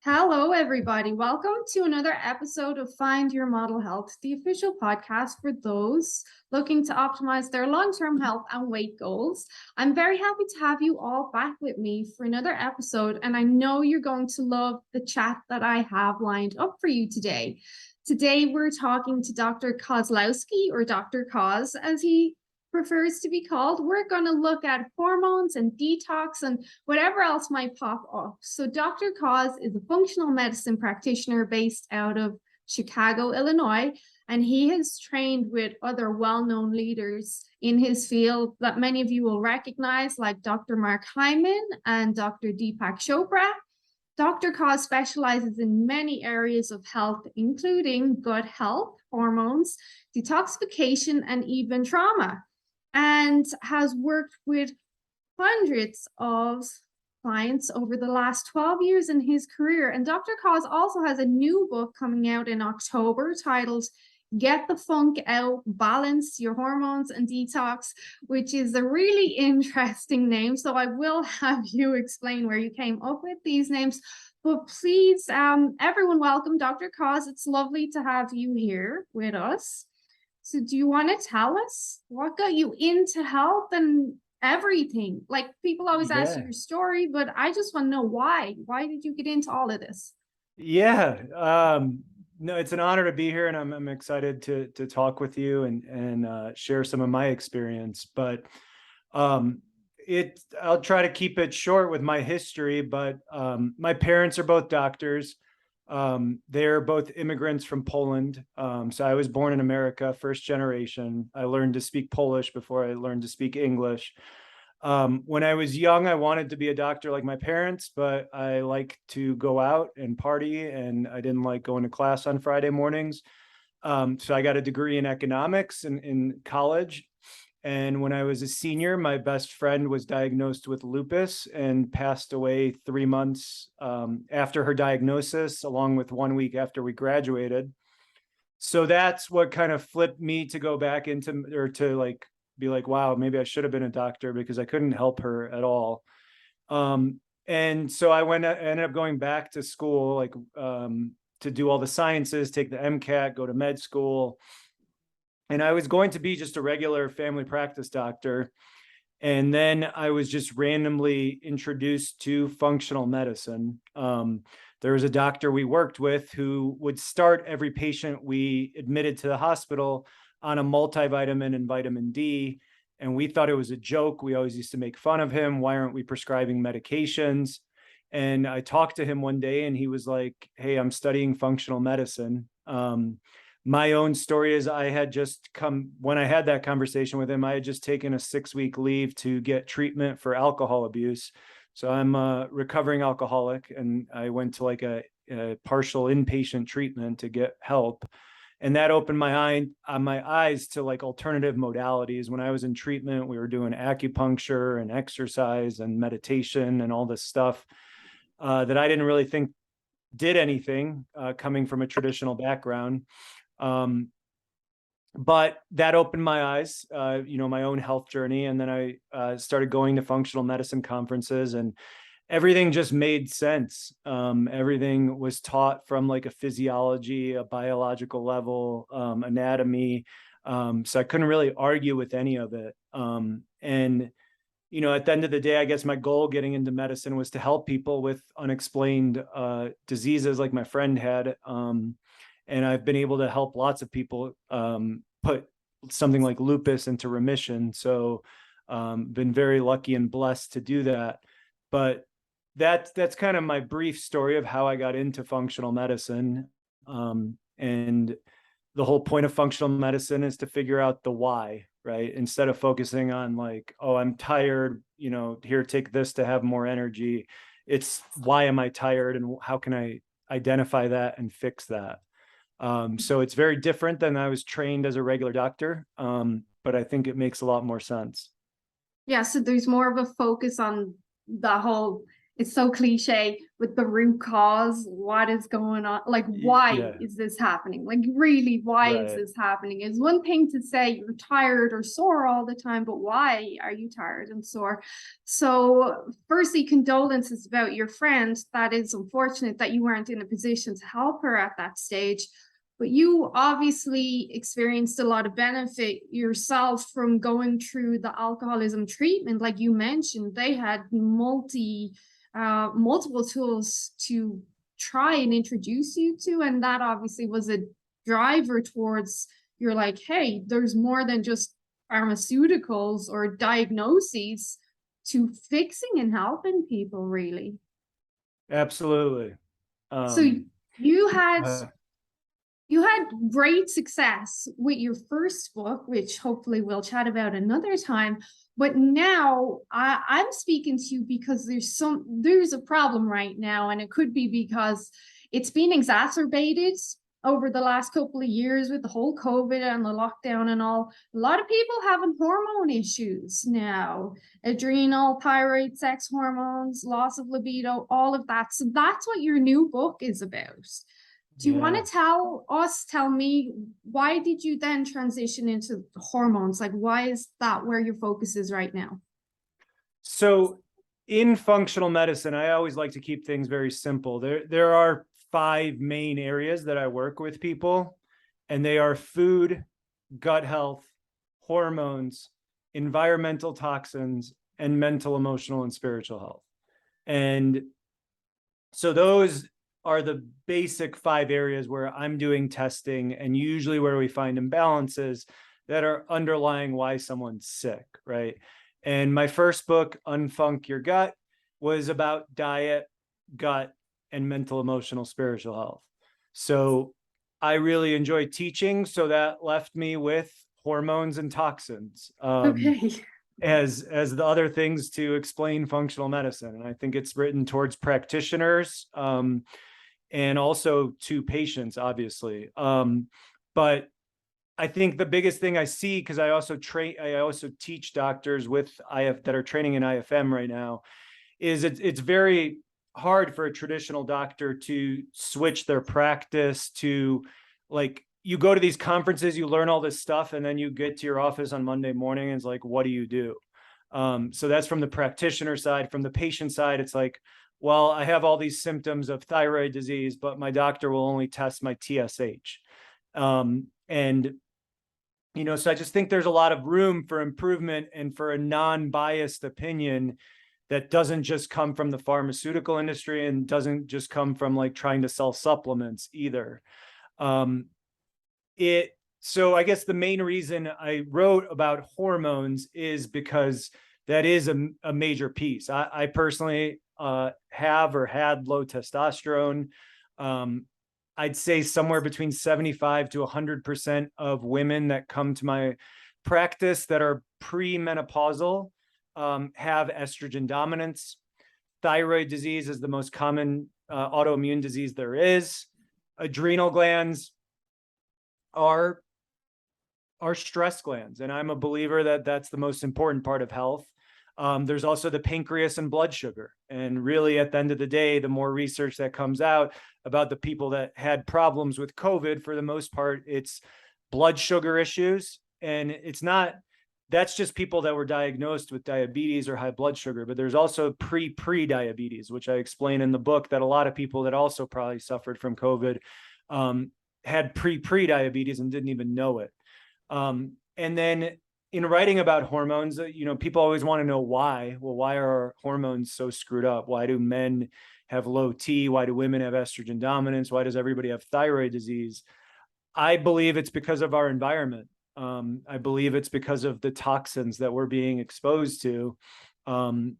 Hello, everybody. Welcome to another episode of Find Your Model Health, the official podcast for those looking to optimize their long-term health and weight goals. I'm very happy to have you all back with me for another episode, and I know you're going to love the chat that I have lined up for you today. Today, we're talking to Dr. Kozlowski, or Dr. Koz, as he prefers to be called. We're going to look at hormones and detox and whatever else might pop up. So Dr. Koz is a functional medicine practitioner based out of Chicago, Illinois, and he has trained with other well-known leaders in his field that many of you will recognize, like Dr. Mark Hyman and Dr. Deepak Chopra. Dr. Koz specializes in many areas of health, including gut health, hormones, detoxification, and even trauma, and has worked with hundreds of clients over the last 12 years in his career. And Dr. Koz also has a new book coming out in October titled Get the Funk Out, Balance Your Hormones and Detox, which is a really interesting name. So I will have you explain where you came up with these names. But please, everyone, welcome Dr. Koz. It's lovely to have you here with us. So do you want to tell us what got you into health and everything? Like, people always ask you your story, but I just want to know why. Why did you get into all of this? No, it's an honor to be here, and I'm excited to talk with you and share some of my experience. But I'll try to keep it short with my history. But my parents are both doctors. They're both immigrants from Poland. So I was born in America, first generation. I learned to speak Polish before I learned to speak English. When I was young, I wanted to be a doctor like my parents, but I like to go out and party, and I didn't like going to class on Friday mornings. So I got a degree in economics in college. And when I was a senior, my best friend was diagnosed with lupus and passed away 3 months after her diagnosis, along with 1 week after we graduated. So that's what kind of flipped me to go back into, or to like be like, wow, maybe I should have been a doctor, because I couldn't help her at all. And so I ended up going back to school, to do all the sciences, take the MCAT, go to med school. And I was going to be just a regular family practice doctor. And then I was just randomly introduced to functional medicine. There was a doctor we worked with who would start every patient we admitted to the hospital on a multivitamin and vitamin D. And we thought it was a joke. We always used to make fun of him. Why aren't we prescribing medications? And I talked to him one day and he was like, hey, I'm studying functional medicine. My own story is when I had that conversation with him, I had just taken a 6-week leave to get treatment for alcohol abuse. So I'm a recovering alcoholic, and I went to like a partial inpatient treatment to get help. And that opened my eyes to like alternative modalities. When I was in treatment, we were doing acupuncture and exercise and meditation and all this stuff that I didn't really think did anything, coming from a traditional background. But that opened my eyes, my own health journey. And then I started going to functional medicine conferences, and everything just made sense. Everything was taught from like a physiology, a biological level, anatomy. So I couldn't really argue with any of it. And at the end of the day, I guess my goal getting into medicine was to help people with unexplained diseases like my friend had. And I've been able to help lots of people put something like lupus into remission. So been very lucky and blessed to do that. But that's kind of my brief story of how I got into functional medicine. And the whole point of functional medicine is to figure out the why, right? Instead of focusing on like, oh, I'm tired, here, take this to have more energy. It's why am I tired, and how can I identify that and fix that? So it's very different than I was trained as a regular doctor, but I think it makes a lot more sense. Yeah, so there's more of a focus on the whole it's so cliche with the root cause. What is going on? Like, why Yeah, is this happening? Like, really, why is right. this happening? It's one thing to say you're tired or sore all the time, but why are you tired and sore? So, firstly, condolences about your friend. That is unfortunate that you weren't in a position to help her at that stage. But you obviously experienced a lot of benefit yourself from going through the alcoholism treatment. Like you mentioned, they had multiple tools to try and introduce you to, and that obviously was a driver towards, you're like, hey, there's more than just pharmaceuticals or diagnoses to fixing and helping people, really. Absolutely. So Um, you had uh, you had great success with your first book, which hopefully we'll chat about another time. But now I'm speaking to you because there's a problem right now, and it could be because it's been exacerbated over the last couple of years with the whole COVID and the lockdown and all. A lot of people having hormone issues now, adrenal, thyroid, sex hormones, loss of libido, all of that. So that's what your new book is about. Do you want yeah. to tell me, why did you then transition into hormones? Like, why is that where your focus is right now? So in functional medicine, I always like to keep things very simple. There are five main areas that I work with people, and they are food, gut health, hormones, environmental toxins, and mental, emotional, and spiritual health. And so those are the basic five areas where I'm doing testing, and usually where we find imbalances that are underlying why someone's sick, right? And my first book, Unfunk Your Gut, was about diet, gut, and mental, emotional, spiritual health. So I really enjoy teaching. So that left me with hormones and toxins. Okay. As the other things to explain functional medicine. And I think it's written towards practitioners, and also to patients, obviously. But I think the biggest thing I see, because I also teach doctors with IF that are training in IFM right now, is it's very hard for a traditional doctor to switch their practice to, like, you go to these conferences, you learn all this stuff, and then you get to your office on Monday morning and it's like, what do you do? So that's from the practitioner side. From the patient side, it's like, well, I have all these symptoms of thyroid disease, but my doctor will only test my TSH. And so I just think there's a lot of room for improvement and for a non-biased opinion that doesn't just come from the pharmaceutical industry and doesn't just come from like trying to sell supplements either. So I guess the main reason I wrote about hormones is because that is a major piece. I personally have or had low testosterone. I'd say somewhere between 75 to 100% of women that come to my practice that are premenopausal have estrogen dominance. Thyroid disease is the most common autoimmune disease there is. Adrenal glands are stress glands, and I'm a believer that that's the most important part of health. There's also the pancreas and blood sugar. And really, at the end of the day, the more research that comes out about the people that had problems with COVID, for the most part, it's blood sugar issues. And that's just people that were diagnosed with diabetes or high blood sugar. But there's also pre-diabetes, which I explain in the book, that a lot of people that also probably suffered from COVID had pre-diabetes and didn't even know it. And then in writing about hormones, people always want to know why. Well, why are our hormones so screwed up? Why do men have low T? Why do women have estrogen dominance? Why does everybody have thyroid disease? I believe it's because of our environment. I believe it's because of the toxins that we're being exposed to. And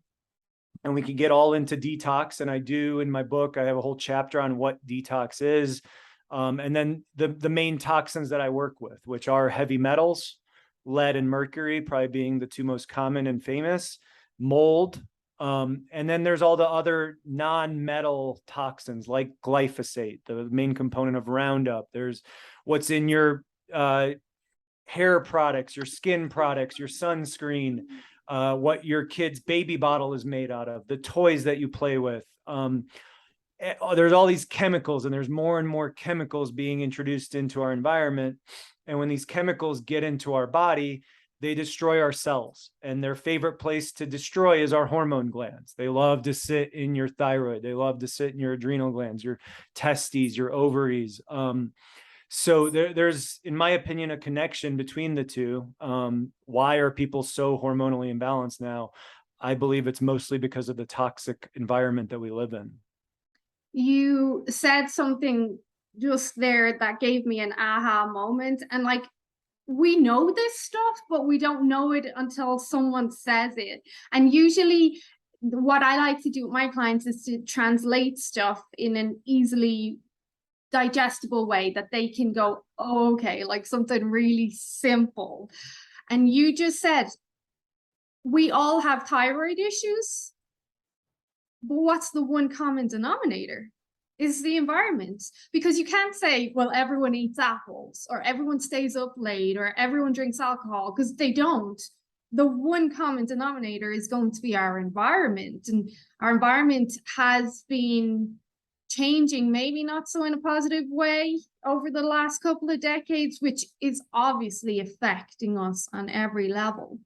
we can get all into detox. And I do in my book, I have a whole chapter on what detox is. And then the main toxins that I work with, which are heavy metals, lead and mercury, probably being the two most common and famous, mold. And then there's all the other non-metal toxins like glyphosate, the main component of Roundup. There's what's in your hair products, your skin products, your sunscreen. what your kid's baby bottle is made out of, the toys that you play with. There's all these chemicals, and there's more and more chemicals being introduced into our environment. And when these chemicals get into our body, they destroy our cells, and their favorite place to destroy is our hormone glands. They love to sit in your thyroid. They love to sit in your adrenal glands, your testes, your ovaries. So there's, in my opinion, a connection between the two. Why are people so hormonally imbalanced now? I believe it's mostly because of the toxic environment that we live in. You said something just there that gave me an aha moment. And like, we know this stuff, but we don't know it until someone says it. And usually what I like to do with my clients is to translate stuff in an easily digestible way that they can go, oh, okay, like something really simple. And you just said, we all have thyroid issues, but what's the one common denominator? Is the environment. Because you can't say, well, everyone eats apples, or everyone stays up late, or everyone drinks alcohol, because they don't. The one common denominator is going to be our environment. And our environment has been changing, maybe not so in a positive way over the last couple of decades, which is obviously affecting us on every level.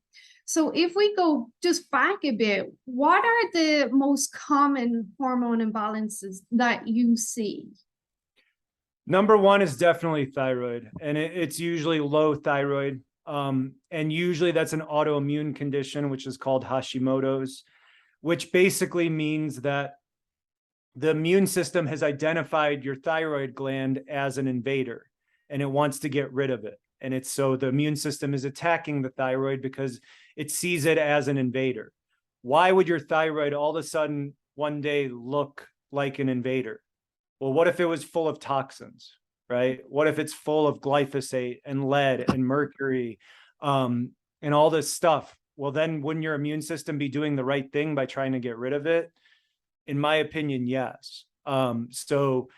So if we go just back a bit, what are the most common hormone imbalances that you see? Number one is definitely thyroid, and it's usually low thyroid. And usually that's an autoimmune condition, which is called Hashimoto's, which basically means that the immune system has identified your thyroid gland as an invader, and it wants to get rid of it. And it's so the immune system is attacking the thyroid because it sees it as an invader. Why would your thyroid all of a sudden one day look like an invader? Well, what if it was full of toxins, right? What if it's full of glyphosate and lead and mercury, and all this stuff? Well, then wouldn't your immune system be doing the right thing by trying to get rid of it? In my opinion, yes. So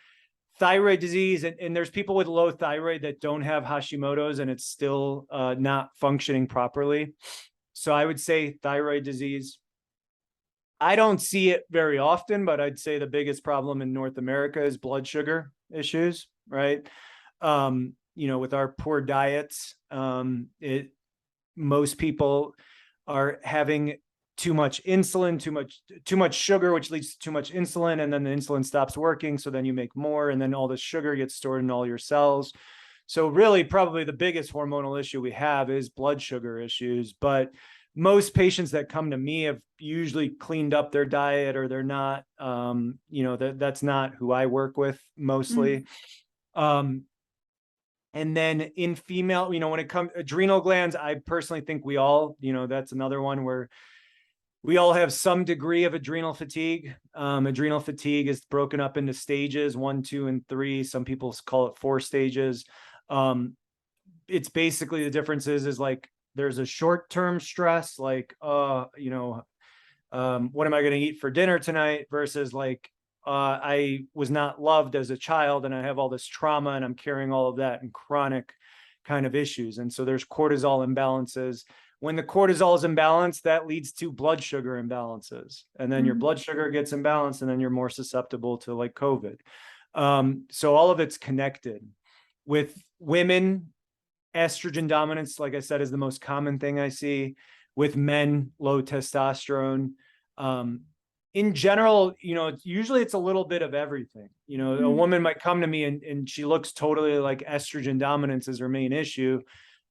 thyroid disease, and there's people with low thyroid that don't have Hashimoto's, and it's still not functioning properly. So I would say thyroid disease. I don't see it very often, but I'd say the biggest problem in North America is blood sugar issues, right? With our poor diets, most people are having too much insulin, too much sugar, which leads to too much insulin, and then the insulin stops working. So then you make more, and then all this sugar gets stored in all your cells. So really, probably the biggest hormonal issue we have is blood sugar issues. But most patients that come to me have usually cleaned up their diet, or they're not. That's not who I work with mostly. And then in female, when it comes adrenal glands, I personally think we all, that's another one where we all have some degree of adrenal fatigue. Adrenal fatigue is broken up into stages 1, 2, and 3. Some people call it 4 stages. It's basically the differences is like there's a short-term stress, like, what am I going to eat for dinner tonight? Versus like, I was not loved as a child, and I have all this trauma, and I'm carrying all of that and chronic kind of issues. And so there's cortisol imbalances. When the cortisol is imbalanced, that leads to blood sugar imbalances. And then your blood sugar gets imbalanced, and then you're more susceptible to like COVID. So all of it's connected. With women, estrogen dominance, like I said, is the most common thing I see. With men, low testosterone. In general, usually it's a little bit of everything. A woman might come to me and she looks totally like estrogen dominance is her main issue.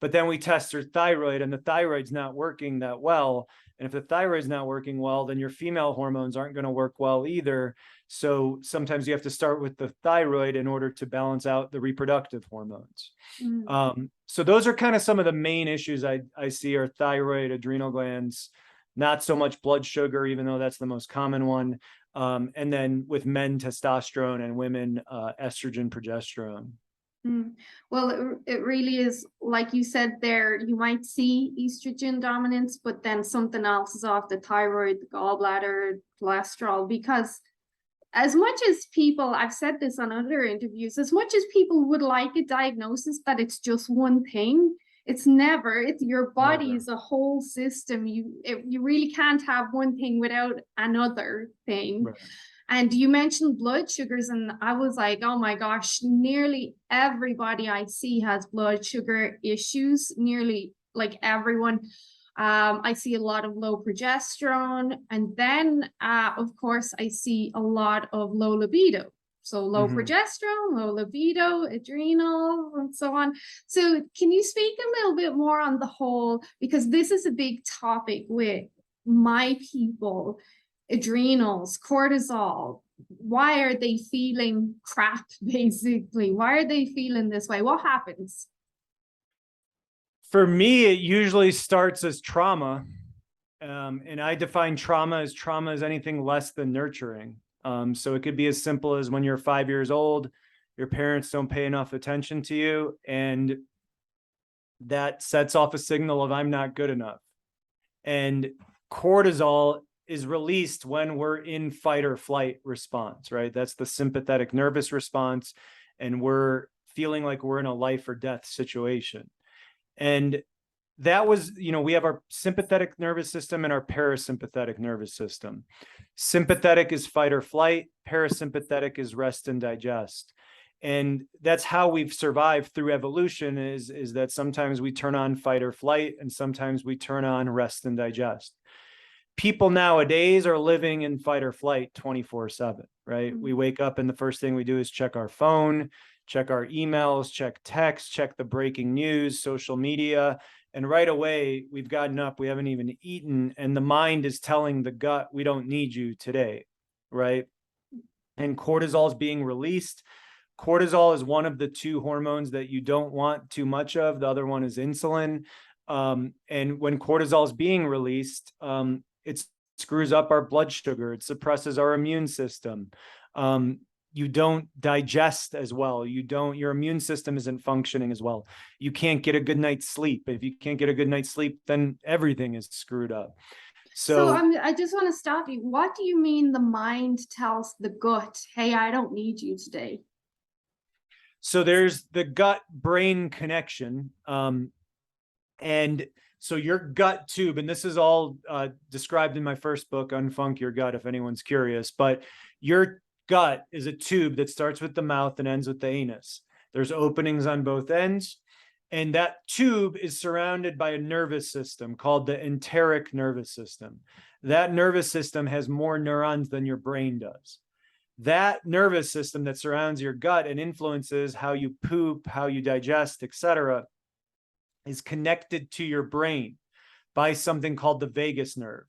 But then we test her thyroid, and the thyroid's not working that well. And if the thyroid's not working well, then your female hormones aren't going to work well either. So sometimes you have to start with the thyroid in order to balance out the reproductive hormones. So those are kind of some of the main issues I see are thyroid, adrenal glands, not so much blood sugar, even though that's the most common one. And then with men, testosterone, and women, estrogen, progesterone. Well, it really is, like you said there, you might see estrogen dominance, but then something else is off: the thyroid, the gallbladder, cholesterol. Because as much as people, I've said this on other interviews, as much as people would like a diagnosis that it's just one thing, It's never, it's your body Never. is a whole system. You really can't have one thing without another thing. Right. And you mentioned blood sugars, and I was like, oh my gosh, nearly everybody I see has blood sugar issues, nearly like everyone. I see a lot of low progesterone, and then, of course, I see a lot of low libido. So low progesterone, low libido, adrenals, and so on. So can you speak a little bit more on the whole, because this is a big topic with my people, adrenals, cortisol. Why are they feeling crap, basically? Why are they feeling this way? What happens? For me, it usually starts as trauma. And I define trauma as anything less than nurturing. So it could be as simple as when you're 5 years old, your parents don't pay enough attention to you, and that sets off a signal of I'm not good enough. And cortisol is released when we're in fight or flight response, right? That's the sympathetic nervous response, and we're feeling like we're in a life or death situation. And that was, we have our sympathetic nervous system and our parasympathetic nervous system. Sympathetic is fight or flight, parasympathetic is rest and digest. And that's how we've survived through evolution, is that sometimes we turn on fight or flight and sometimes we turn on rest and digest. People nowadays are living in fight or flight 24/7, right? We wake up and the first thing we do is check our phone, check our emails, check text, check the breaking news, social media. And right away, we've gotten up, we haven't even eaten, and the mind is telling the gut, we don't need you today, right? And cortisol is being released. Cortisol is one of the two hormones that you don't want too much of. The other one is insulin. And when cortisol is being released, it screws up our blood sugar. It suppresses our immune system. You don't digest as well. Your immune system isn't functioning as well. You can't get a good night's sleep. If you can't get a good night's sleep, then everything is screwed up. So I just want to stop you. What do you mean the mind tells the gut, hey, I don't need you today? So there's the gut-brain connection. And so your gut tube, and this is all described in my first book, Unfunk Your Gut, if anyone's curious, but your gut is a tube that starts with the mouth and ends with the anus. There's openings on both ends, and that tube is surrounded by a nervous system called the enteric nervous system. That nervous system has more neurons than your brain does. That nervous system that surrounds your gut and influences how you poop, how you digest, etc., is connected to your brain by something called the vagus nerve.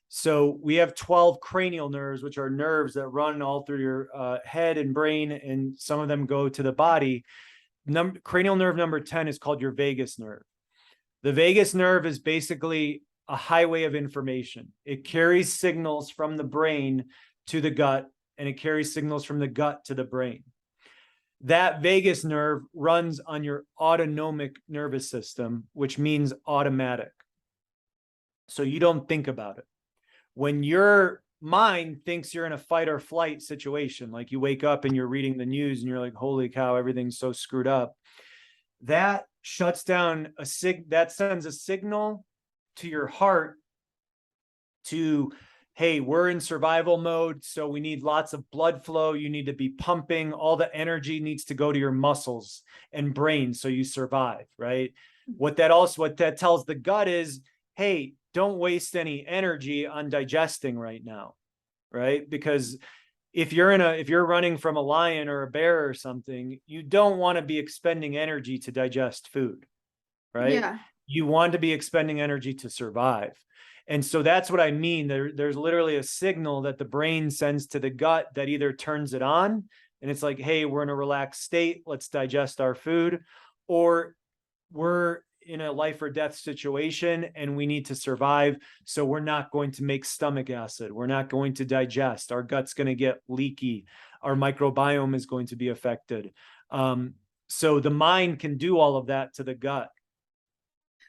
So we have 12 cranial nerves, which are nerves that run all through your head and brain, and some of them go to the body. Cranial nerve number 10 is called your vagus nerve. The vagus nerve is basically a highway of information. It carries signals from the brain to the gut, and it carries signals from the gut to the brain. That vagus nerve runs on your autonomic nervous system, which means automatic. So you don't think about it. When your mind thinks you're in a fight or flight situation, like you wake up and you're reading the news and you're like, holy cow, everything's so screwed up, that shuts down that sends a signal to your heart to, hey, we're in survival mode, so we need lots of blood flow. You need to be pumping. All the energy needs to go to your muscles and brain so you survive, right? What that tells the gut is, hey, don't waste any energy on digesting right now, right? Because if you're running from a lion or a bear or something, you don't want to be expending energy to digest food, right? Yeah. You want to be expending energy to survive. And so that's what I mean. There's literally a signal that the brain sends to the gut that either turns it on and it's like, hey, we're in a relaxed state, let's digest our food, or we're in a life or death situation and we need to survive. So we're not going to make stomach acid. We're not going to digest. Our gut's going to get leaky. Our microbiome is going to be affected. So the mind can do all of that to the gut.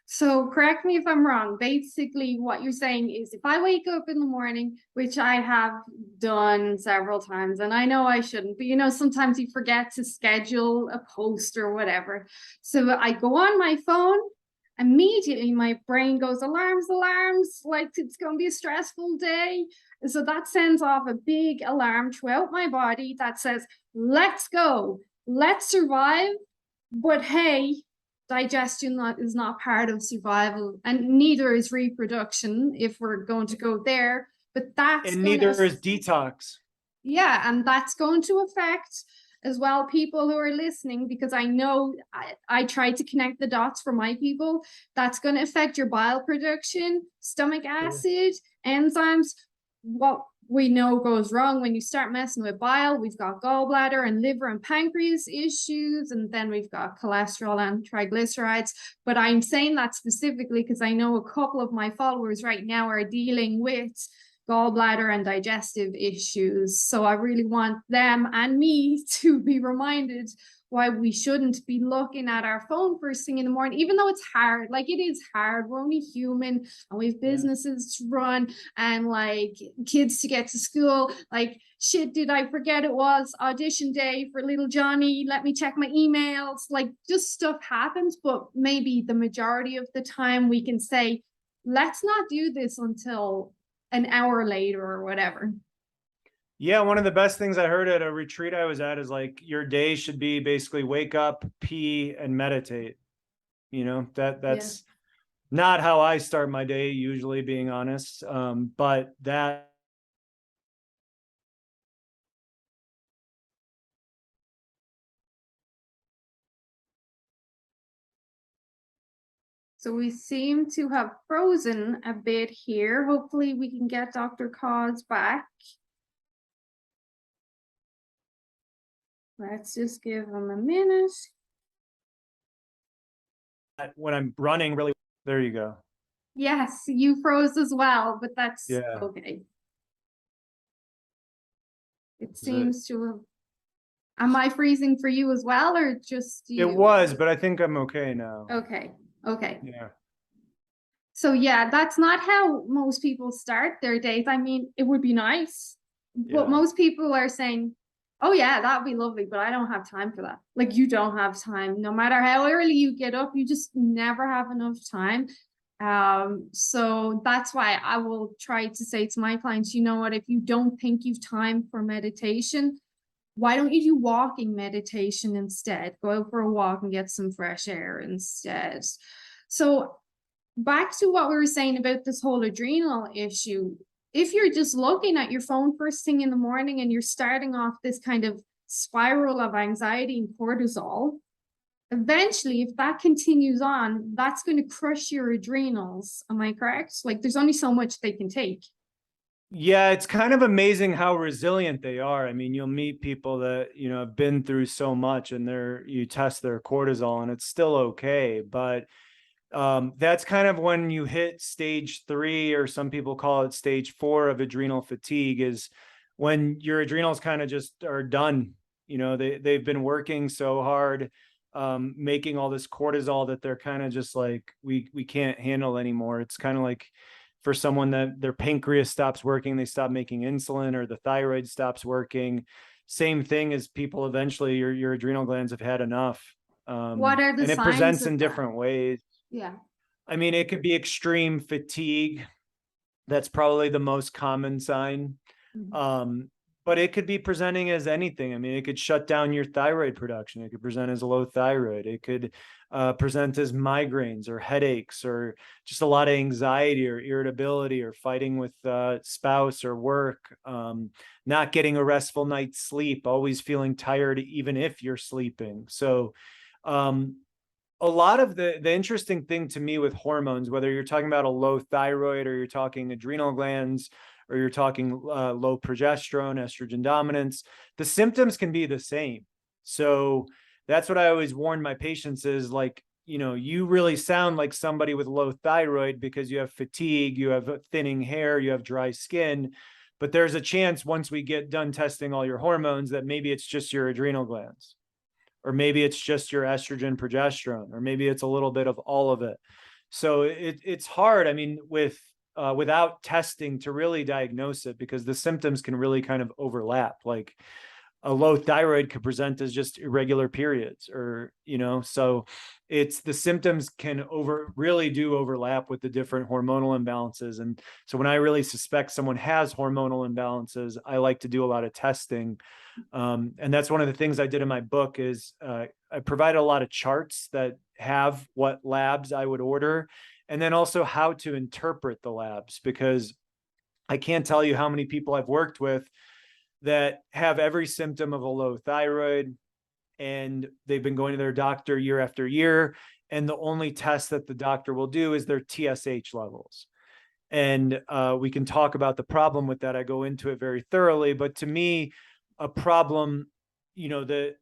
So correct me if I'm wrong. Basically, what you're saying is if I wake up in the morning, which I have done several times, and I know I shouldn't, but sometimes you forget to schedule a post or whatever. So I go on my phone immediately my brain goes, alarms, alarms, like it's going to be a stressful day. So that sends off a big alarm throughout my body that says, let's go, let's survive. But hey, digestion is not part of survival, and neither is reproduction if we're going to go there. But that's And going to, neither is detox. yeah, and that's going to affect as well people who are listening, because I know I try to connect the dots for my people. That's going to affect your bile production, stomach acid, enzymes. What we know goes wrong when you start messing with bile, we've got gallbladder and liver and pancreas issues, and then we've got cholesterol and triglycerides. But I'm saying that specifically because I know a couple of my followers right now are dealing with gallbladder and digestive issues. So I really want them and me to be reminded why we shouldn't be looking at our phone first thing in the morning, even though it's hard. Like, it is hard. We're only human, and we have businesses to run, and like kids to get to school. Like, shit, did I forget it was audition day for little Johnny? Let me check my emails. Like, just stuff happens. But maybe the majority of the time we can say, let's not do this until an hour later or whatever. Yeah, one of the best things I heard at a retreat I was at is like your day should be basically wake up, pee, and meditate. You know, that's not how I start my day usually, being honest. But that So we seem to have frozen a bit here. Hopefully we can get Dr. Koz back. Let's just give him a minute. when I'm running really, there you go. Yes, you froze as well, but that's okay. It seems to have. Am I freezing for you as well, or just you? It was, but I think I'm okay now. Okay. Okay. Yeah. So yeah, that's not how most people start their days. I mean, it would be nice, but most people are saying, oh yeah, that'd be lovely, but I don't have time for that. Like, you don't have time. No matter how early you get up, you just never have enough time. So that's why I will try to say to my clients, you know what, if you don't think you've time for meditation, why don't you do walking meditation instead? Go out for a walk and get some fresh air instead. So back to what we were saying about this whole adrenal issue. If you're just looking at your phone first thing in the morning and you're starting off this kind of spiral of anxiety and cortisol, eventually, if that continues on, that's going to crush your adrenals. Am I correct? Like, there's only so much they can take. Yeah, it's kind of amazing how resilient they are. I mean, you'll meet people that, you know, have been through so much, and you test their cortisol and it's still okay. But that's kind of when you hit stage 3, or some people call it stage 4 of adrenal fatigue, is when your adrenals kind of just are done. You know, they've been working so hard, making all this cortisol, that they're kind of just like, we can't handle anymore. It's kind of like for someone that their pancreas stops working, they stop making insulin, or the thyroid stops working. Same thing as people, eventually your adrenal glands have had enough. What are the and it signs presents of in that? different ways. Yeah. I mean, it could be extreme fatigue. That's probably the most common sign. But it could be presenting as anything. I mean, it could shut down your thyroid production. It could present as low thyroid. It could present as migraines or headaches, or just a lot of anxiety or irritability, or fighting with spouse or work, not getting a restful night's sleep, always feeling tired even if you're sleeping. So a lot of the interesting thing to me with hormones, whether you're talking about a low thyroid, or you're talking adrenal glands, or you're talking low progesterone, estrogen dominance, the symptoms can be the same. So that's what I always warn my patients is, like, you know, you really sound like somebody with low thyroid because you have fatigue, you have thinning hair, you have dry skin. But there's a chance, once we get done testing all your hormones, that maybe it's just your adrenal glands, or maybe it's just your estrogen, progesterone, or maybe it's a little bit of all of it. So it's hard. I mean, without testing, to really diagnose it, because the symptoms can really kind of overlap. Like, a low thyroid could present as just irregular periods, or, so it's, the symptoms can really do overlap with the different hormonal imbalances. And so when I really suspect someone has hormonal imbalances, I like to do a lot of testing. And that's one of the things I did in my book is I provided a lot of charts that have what labs I would order, and then also how to interpret the labs, because I can't tell you how many people I've worked with that have every symptom of a low thyroid, and they've been going to their doctor year after year, and the only test that the doctor will do is their TSH levels. And we can talk about the problem with that. I go into it very thoroughly, but to me, a problem, a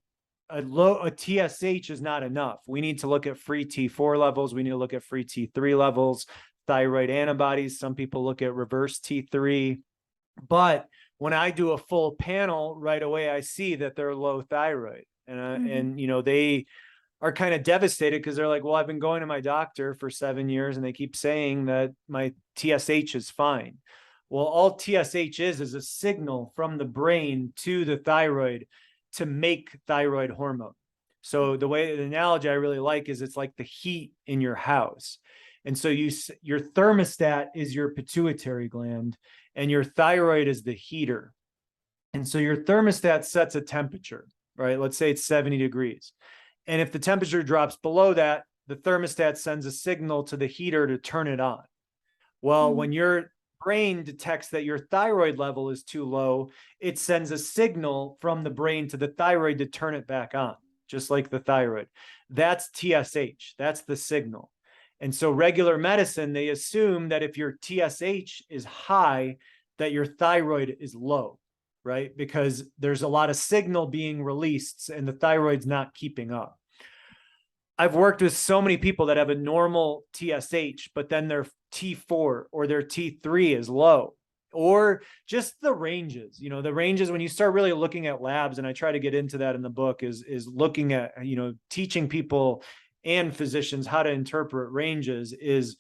TSH is not enough. We need to look at free T4 levels. We need to look at free T3 levels, thyroid antibodies. Some people look at reverse T3, but when I do a full panel right away, I see that they're low thyroid, and they are kind of devastated because they're like, well, I've been going to my doctor for 7 years and they keep saying that my TSH is fine. Well, all TSH is a signal from the brain to the thyroid to make thyroid hormone. So the analogy I really like is it's like the heat in your house. And so your thermostat is your pituitary gland, and your thyroid is the heater. And so your thermostat sets a temperature, right? Let's say it's 70 degrees. And if the temperature drops below that, the thermostat sends a signal to the heater to turn it on. Well, when your brain detects that your thyroid level is too low, it sends a signal from the brain to the thyroid to turn it back on, just like the thyroid. That's TSH. That's the signal. And so regular medicine, they assume that if your TSH is high, that your thyroid is low, right? Because there's a lot of signal being released and the thyroid's not keeping up. I've worked with so many people that have a normal TSH, but then their T4 or their T3 is low, or just the ranges. The ranges, when you start really looking at labs, and I try to get into that in the book, is looking at, teaching people and physicians how to interpret ranges. Is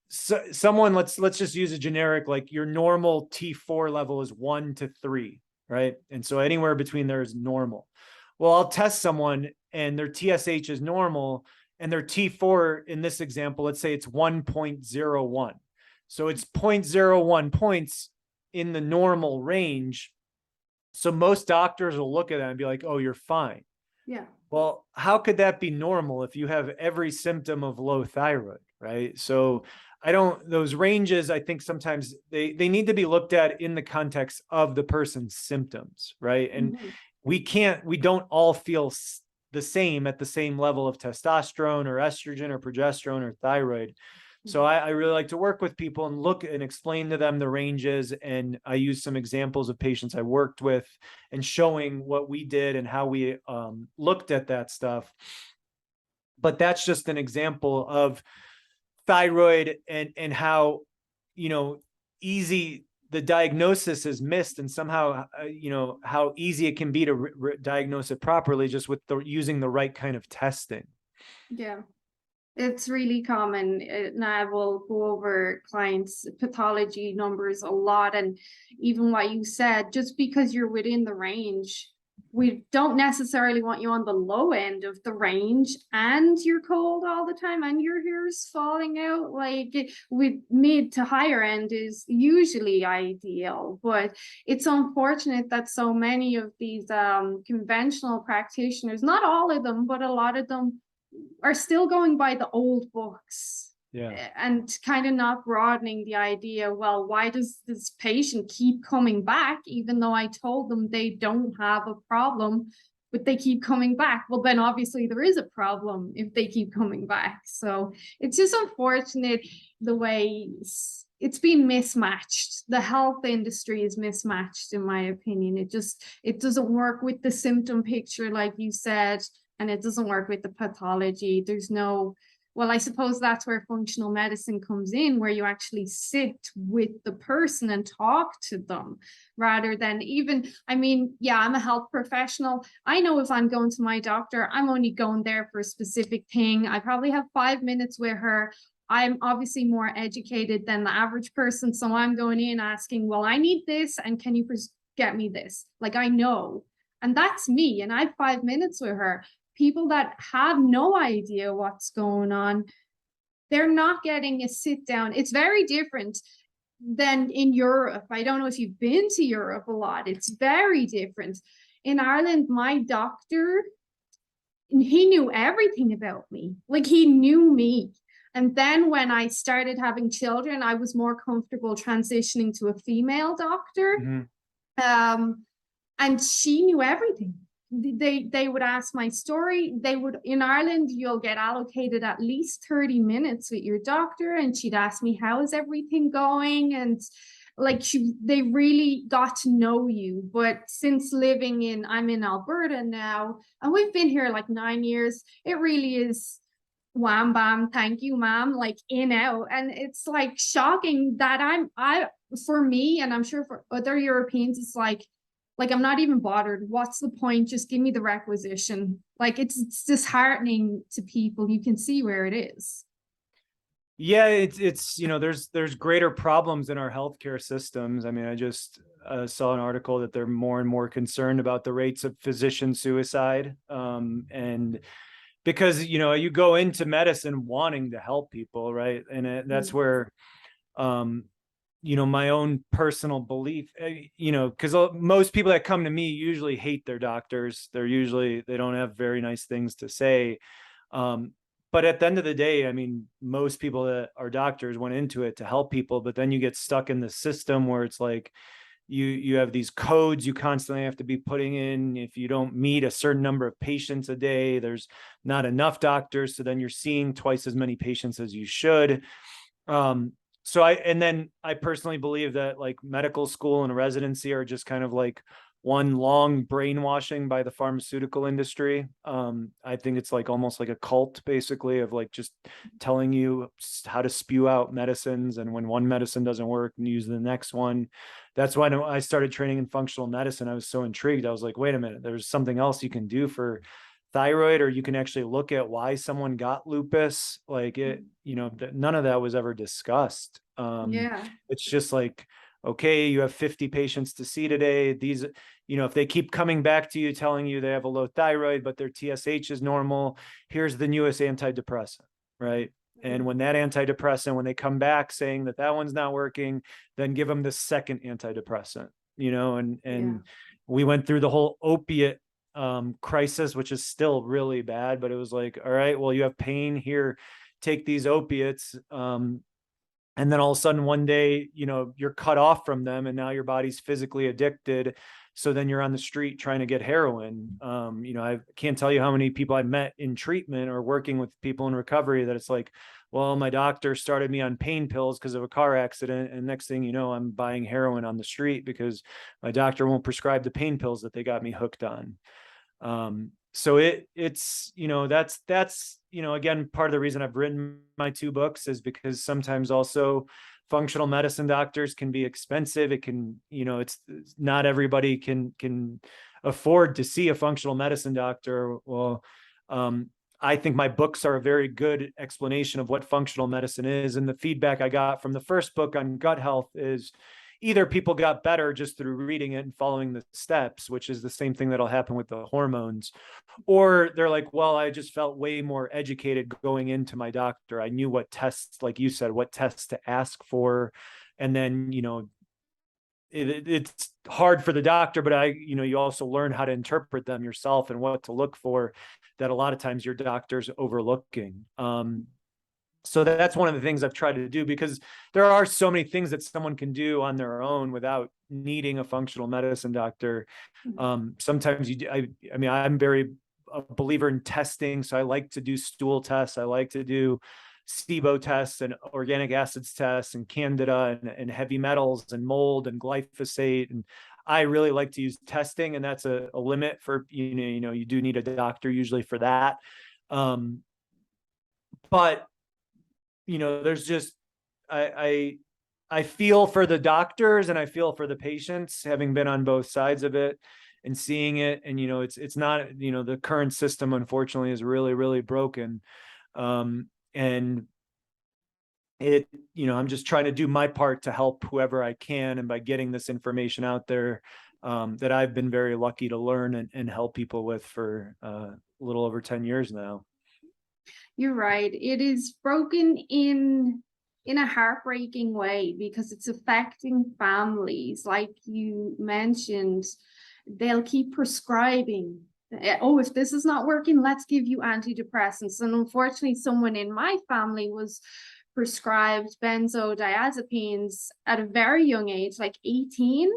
someone, let's just use a generic, like your normal T4 level is 1 to 3, right? And so anywhere between there is normal. Well, I'll test someone and their TSH is normal, and their T4, in this example, let's say it's 1.01. So it's 0.01 points in the normal range. So most doctors will look at that and be like, oh, you're fine. Yeah. Well, how could that be normal if you have every symptom of low thyroid, right? So those ranges, I think sometimes they need to be looked at in the context of the person's symptoms, right? And we don't all feel the same at the same level of testosterone or estrogen or progesterone or thyroid. So I really like to work with people and look and explain to them the ranges. And I use some examples of patients I worked with and showing what we did and how we looked at that stuff. But that's just an example of thyroid and how, easy the diagnosis is missed, and somehow, how easy it can be to diagnose it properly just with using the right kind of testing. Yeah. It's really common. And I will go over clients' pathology numbers a lot. And even what you said, just because you're within the range, we don't necessarily want you on the low end of the range and you're cold all the time and your hair's falling out. Like, with mid to higher end is usually ideal, but it's unfortunate that so many of these conventional practitioners, not all of them, but a lot of them, are still going by the old books. Yeah. And kind of not broadening the idea, well, why does this patient keep coming back even though I told them they don't have a problem, but they keep coming back? Well, then obviously there is a problem if they keep coming back. So it's just unfortunate the way it's been mismatched. The health industry is mismatched, in my opinion. It doesn't work with the symptom picture, like you said, and it doesn't work with the pathology. Well, I suppose that's where functional medicine comes in, where you actually sit with the person and talk to them rather than I'm a health professional. I know if I'm going to my doctor, I'm only going there for a specific thing. I probably have 5 minutes with her. I'm obviously more educated than the average person. So I'm going in asking, well, I need this. And can you get me this. Like, I know. And that's me. And I have 5 minutes with her. People that have no idea what's going on, they're not getting a sit down. It's very different than in Europe. I don't know if you've been to Europe a lot. It's very different. In Ireland, my doctor, he knew everything about me. Like, he knew me. And then when I started having children, I was more comfortable transitioning to a female doctor. And she knew everything. They would ask my story. They would, in Ireland, you'll get allocated at least 30 minutes with your doctor, and she'd ask me, how is everything going? And like, they really got to know you. But since I'm in Alberta now, and we've been here like 9 years, it really is wham bam, thank you, ma'am, like in out. And it's like shocking that for me, and I'm sure for other Europeans, it's like I'm not even bothered. What's the point? Just give me the requisition. Like, it's disheartening to people. You can see where it is. Yeah, it's there's greater problems in our healthcare systems. I mean, I just saw an article that they're more and more concerned about the rates of physician suicide, and because you go into medicine wanting to help people, right? And that's where my own personal belief, because most people that come to me usually hate their doctors. They don't have very nice things to say. But at the end of the day, I mean, most people that are doctors went into it to help people, but then you get stuck in the system where it's like, you have these codes you constantly have to be putting in. If you don't meet a certain number of patients a day, there's not enough doctors. So then you're seeing twice as many patients as you should. And then I personally believe that like medical school and residency are just kind of like one long brainwashing by the pharmaceutical industry. I think it's like almost like a cult, basically, of like just telling you how to spew out medicines. And when one medicine doesn't work, use the next one. That's why I started training in functional medicine. I was so intrigued. I was like, wait a minute, there's something else you can do for thyroid, or you can actually look at why someone got lupus. Like none of that was ever discussed. It's just like, okay, you have 50 patients to see today. These, if they keep coming back to you telling you they have a low thyroid, but their TSH is normal, here's the newest antidepressant, right? And when that antidepressant, when they come back saying that one's not working, then give them the second antidepressant, and we went through the whole opiate crisis, which is still really bad, but it was like, all right, well, you have pain here, take these opiates. And then all of a sudden one day, you're cut off from them, and now your body's physically addicted. So then you're on the street trying to get heroin. I can't tell you how many people I met in treatment or working with people in recovery that it's like, well, my doctor started me on pain pills because of a car accident. And next thing you know, I'm buying heroin on the street because my doctor won't prescribe the pain pills that they got me hooked on. So it's, that's, again, part of the reason I've written my 2 books is because sometimes also functional medicine doctors can be expensive. It can, it's not everybody can afford to see a functional medicine doctor. Well, I think my books are a very good explanation of what functional medicine is. And the feedback I got from the first book on gut health is either people got better just through reading it and following the steps, which is the same thing that'll happen with the hormones, or they're like, well, I just felt way more educated going into my doctor. I knew what tests, like you said, what tests to ask for. And then, it's hard for the doctor, but you also learn how to interpret them yourself and what to look for that a lot of times your doctor's overlooking. So that's one of the things I've tried to do, because there are so many things that someone can do on their own without needing a functional medicine doctor. Sometimes I'm very a believer in testing. So I like to do stool tests. I like to do SIBO tests and organic acids tests and candida and heavy metals and mold and glyphosate. And I really like to use testing, and that's a limit for, you do need a doctor usually for that. But there's just, I feel for the doctors and I feel for the patients, having been on both sides of it and seeing it. And, it's not, the current system, unfortunately, is really, really broken. And I'm just trying to do my part to help whoever I can. And by getting this information out there, that I've been very lucky to learn and help people with for a little over 10 years now. You're right. It is broken in a heartbreaking way because it's affecting families. Like you mentioned, they'll keep prescribing. Oh, if this is not working, let's give you antidepressants. And unfortunately, someone in my family was prescribed benzodiazepines at a very young age, like 18.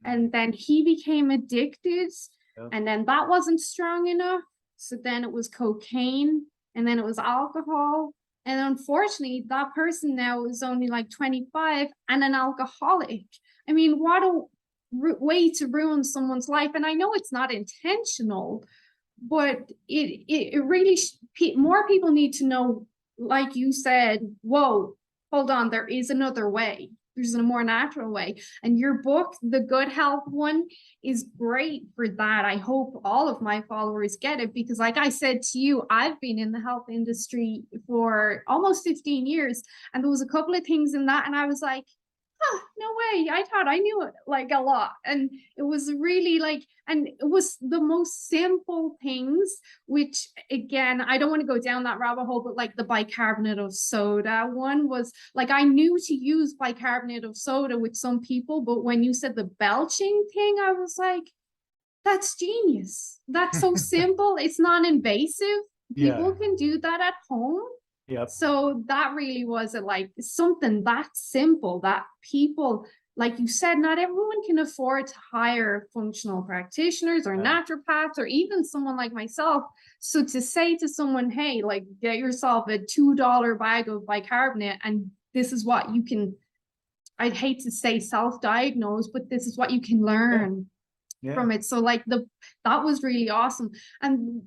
And then he became addicted. Yep. And then that wasn't strong enough. So then it was cocaine, and then it was alcohol. And unfortunately, that person now is only like 25 and an alcoholic. I mean, what a way to ruin someone's life. And I know it's not intentional, but it really, more people need to know, like you said, whoa, hold on, there is another way. There's a more natural way. And your book, the Good Health one, is great for that. I hope all of my followers get it because, like I said to you, I've been in the health industry for almost 15 years. And there was a couple of things in that, and I was like, oh, no way. I thought I knew it like a lot. And it was really like, and it was the most simple things, which again, I don't want to go down that rabbit hole, but like the bicarbonate of soda one was like, I knew to use bicarbonate of soda with some people, but when you said the belching thing, I was like, that's genius. That's so simple. It's non-invasive. People can do that at home. Yep. So that really was like something that simple that people, like you said, not everyone can afford to hire functional practitioners or naturopaths or even someone like myself. So to say to someone, hey, like get yourself a $2 bag of bicarbonate and this is what you can, I'd hate to say self-diagnose, but this is what you can learn from it. So like that was really awesome. And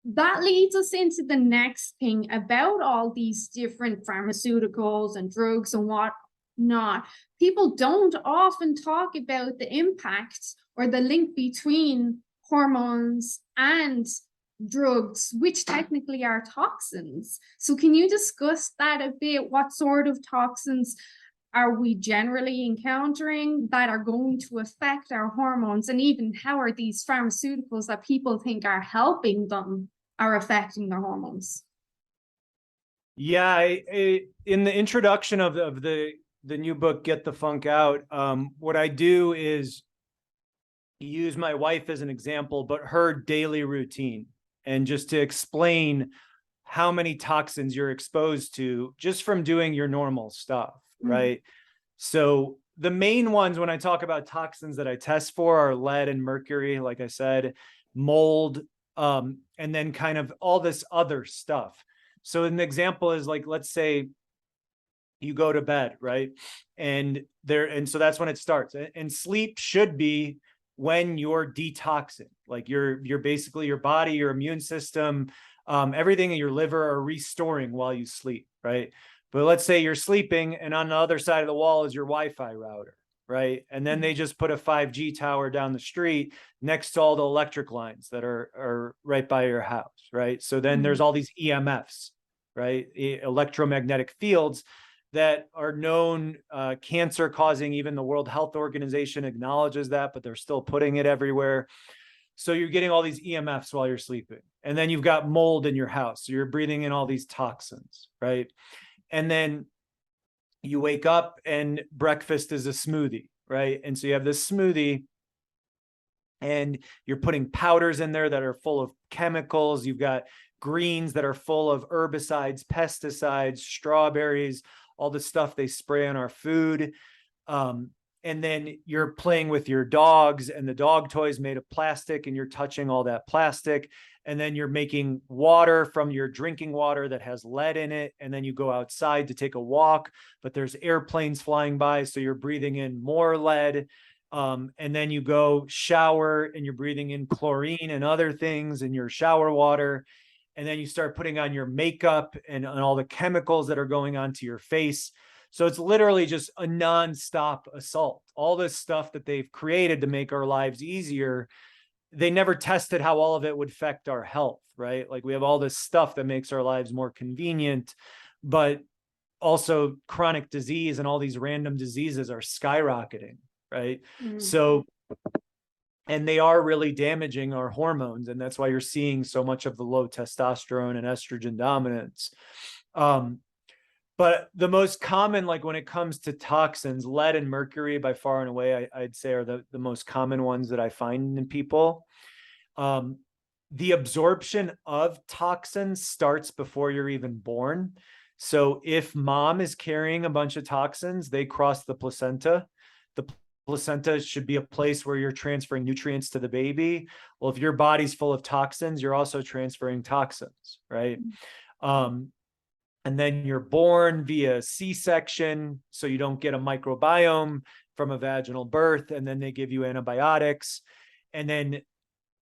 that leads us into the next thing about all these different pharmaceuticals and drugs and whatnot. People don't often talk about the impact or the link between hormones and drugs, which technically are toxins. So can you discuss that a bit? What sort of toxins are we generally encountering that are going to affect our hormones? And even how are these pharmaceuticals that people think are helping them are affecting their hormones? Yeah, in the introduction of the new book, Get the Funk Out, what I do is use my wife as an example, but her daily routine, and just to explain how many toxins you're exposed to just from doing your normal stuff, right? So the main ones when I talk about toxins that I test for are lead and mercury, like I said, mold, and then kind of all this other stuff. So an example is like, let's say you go to bed, right? And so that's when it starts. And sleep should be when you're detoxing, like you're basically your body, your immune system, everything in your liver are restoring while you sleep, right? But let's say you're sleeping and on the other side of the wall is your Wi-Fi router, right? And then they just put a 5G tower down the street next to all the electric lines that are right by your house, right? So then there's all these EMFs, right? Electromagnetic fields that are known cancer causing. Even the World Health Organization acknowledges that, but they're still putting it everywhere. So you're getting all these EMFs while you're sleeping. And then you've got mold in your house. So you're breathing in all these toxins, right? And then you wake up and breakfast is a smoothie, right? And so you have this smoothie and you're putting powders in there that are full of chemicals. You've got greens that are full of herbicides, pesticides, strawberries, all the stuff they spray on our food. And then you're playing with your dogs and the dog toys made of plastic and you're touching all that plastic. And then you're making water from your drinking water that has lead in it. And then you go outside to take a walk, but there's airplanes flying by. So you're breathing in more lead. And then you go shower and you're breathing in chlorine and other things in your shower water. And then you start putting on your makeup and all the chemicals that are going onto your face. So it's literally just a nonstop assault. All this stuff that they've created to make our lives easier, they never tested how all of it would affect our health, right? Like we have all this stuff that makes our lives more convenient, but also chronic disease and all these random diseases are skyrocketing, right? Mm. So, and they are really damaging our hormones. And that's why you're seeing so much of the low testosterone and estrogen dominance. But the most common, like when it comes to toxins, lead and mercury by far and away, I'd say are the most common ones that I find in people. The absorption of toxins starts before you're even born. So if mom is carrying a bunch of toxins, they cross the placenta. The placenta should be a place where you're transferring nutrients to the baby. Well, if your body's full of toxins, you're also transferring toxins, right? And then you're born via C-section, so you don't get a microbiome from a vaginal birth, and then they give you antibiotics. And then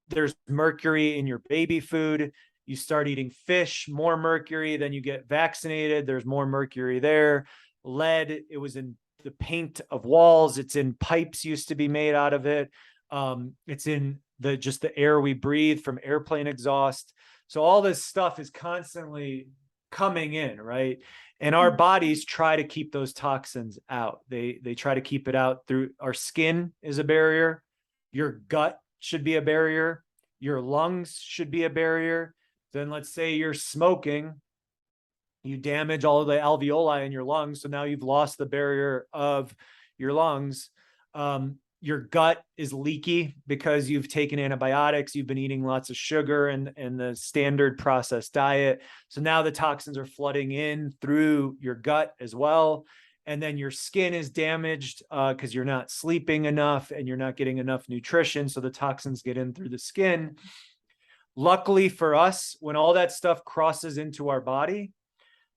there's mercury in your baby food. You start eating fish, more mercury, then you get vaccinated, there's more mercury there. Lead, it was in the paint of walls, it's in pipes used to be made out of it. It's in just the air we breathe from airplane exhaust. So all this stuff is constantly coming in, right? And our bodies try to keep those toxins out. They try to keep it out through our skin is a barrier. Your gut should be a barrier. Your lungs should be a barrier. Then let's say you're smoking, you damage all of the alveoli in your lungs. So now you've lost the barrier of your lungs. Your gut is leaky because you've taken antibiotics, you've been eating lots of sugar and the standard processed diet. So now the toxins are flooding in through your gut as well. And then your skin is damaged because you're not sleeping enough and you're not getting enough nutrition. So the toxins get in through the skin. Luckily for us, when all that stuff crosses into our body,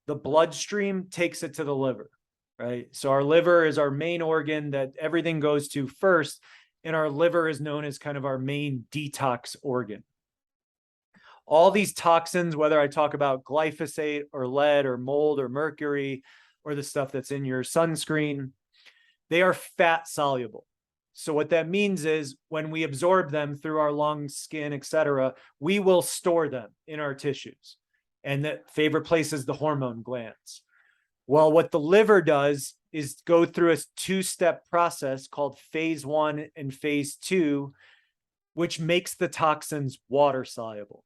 the bloodstream takes it to the liver. Right. So our liver is our main organ that everything goes to first. And our liver is known as kind of our main detox organ. All these toxins, whether I talk about glyphosate or lead or mold or mercury or the stuff that's in your sunscreen, they are fat soluble. So what that means is when we absorb them through our lungs, skin, etc., we will store them in our tissues. And the favorite place is the hormone glands. Well, what the liver does is go through a two-step process called phase 1 and phase 2, which makes the toxins water soluble.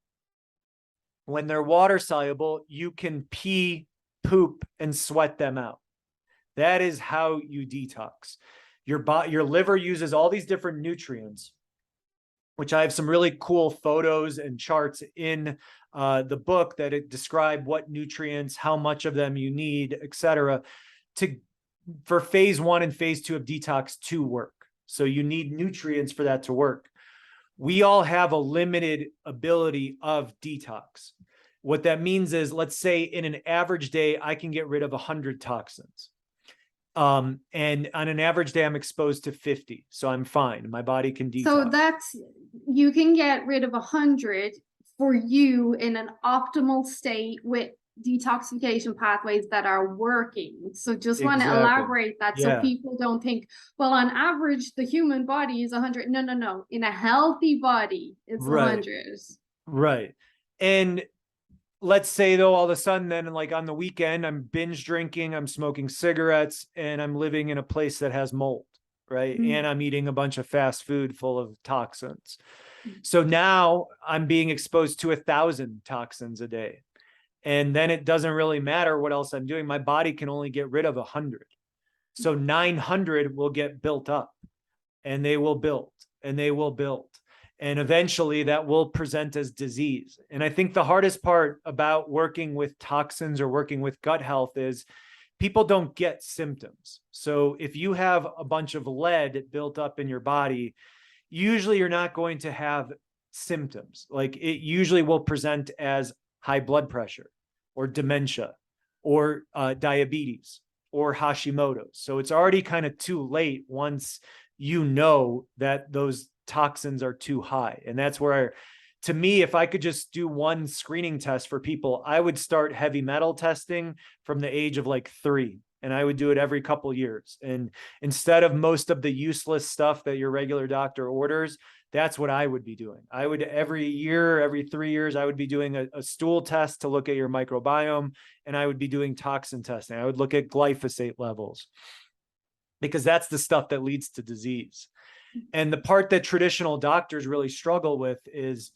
When they're water soluble, you can pee, poop, and sweat them out. That is how you detox. Your liver uses all these different nutrients, which I have some really cool photos and charts in the book that describe what nutrients, how much of them you need, etc., for phase 1 and phase 2 of detox to work. So you need nutrients for that to work. We all have a limited ability of detox. What that means is, let's say in an average day, I can get rid of 100 toxins. And on an average day, I'm exposed to 50. So I'm fine. My body can detox. So that's, you can get rid of 100 for you in an optimal state with detoxification pathways that are working. So just want to elaborate that so people don't think, well, on average, the human body is 100. No. In a healthy body, it's 100. Right. And let's say though, all of a sudden then like on the weekend, I'm binge drinking, I'm smoking cigarettes, and I'm living in a place that has mold, right? And I'm eating a bunch of fast food full of toxins. So now I'm being exposed to 1,000 toxins a day. And then it doesn't really matter what else I'm doing. My body can only get rid of 100. So 900 will get built up, and they will build and they will build. And eventually that will present as disease. And I think the hardest part about working with toxins or working with gut health is people don't get symptoms. So if you have a bunch of lead built up in your body, usually you're not going to have symptoms. Like it usually will present as high blood pressure or dementia or diabetes or Hashimoto's. So it's already kind of too late once you know that those toxins are too high. And that's where, to me, if I could just do one screening test for people, I would start heavy metal testing from the age of like 3. and I would do it every couple years. And instead of most of the useless stuff that your regular doctor orders, that's what I would be doing. I would every year, every 3 years, I would be doing a stool test to look at your microbiome, and I would be doing toxin testing. I would look at glyphosate levels, because that's the stuff that leads to disease. And the part that traditional doctors really struggle with is,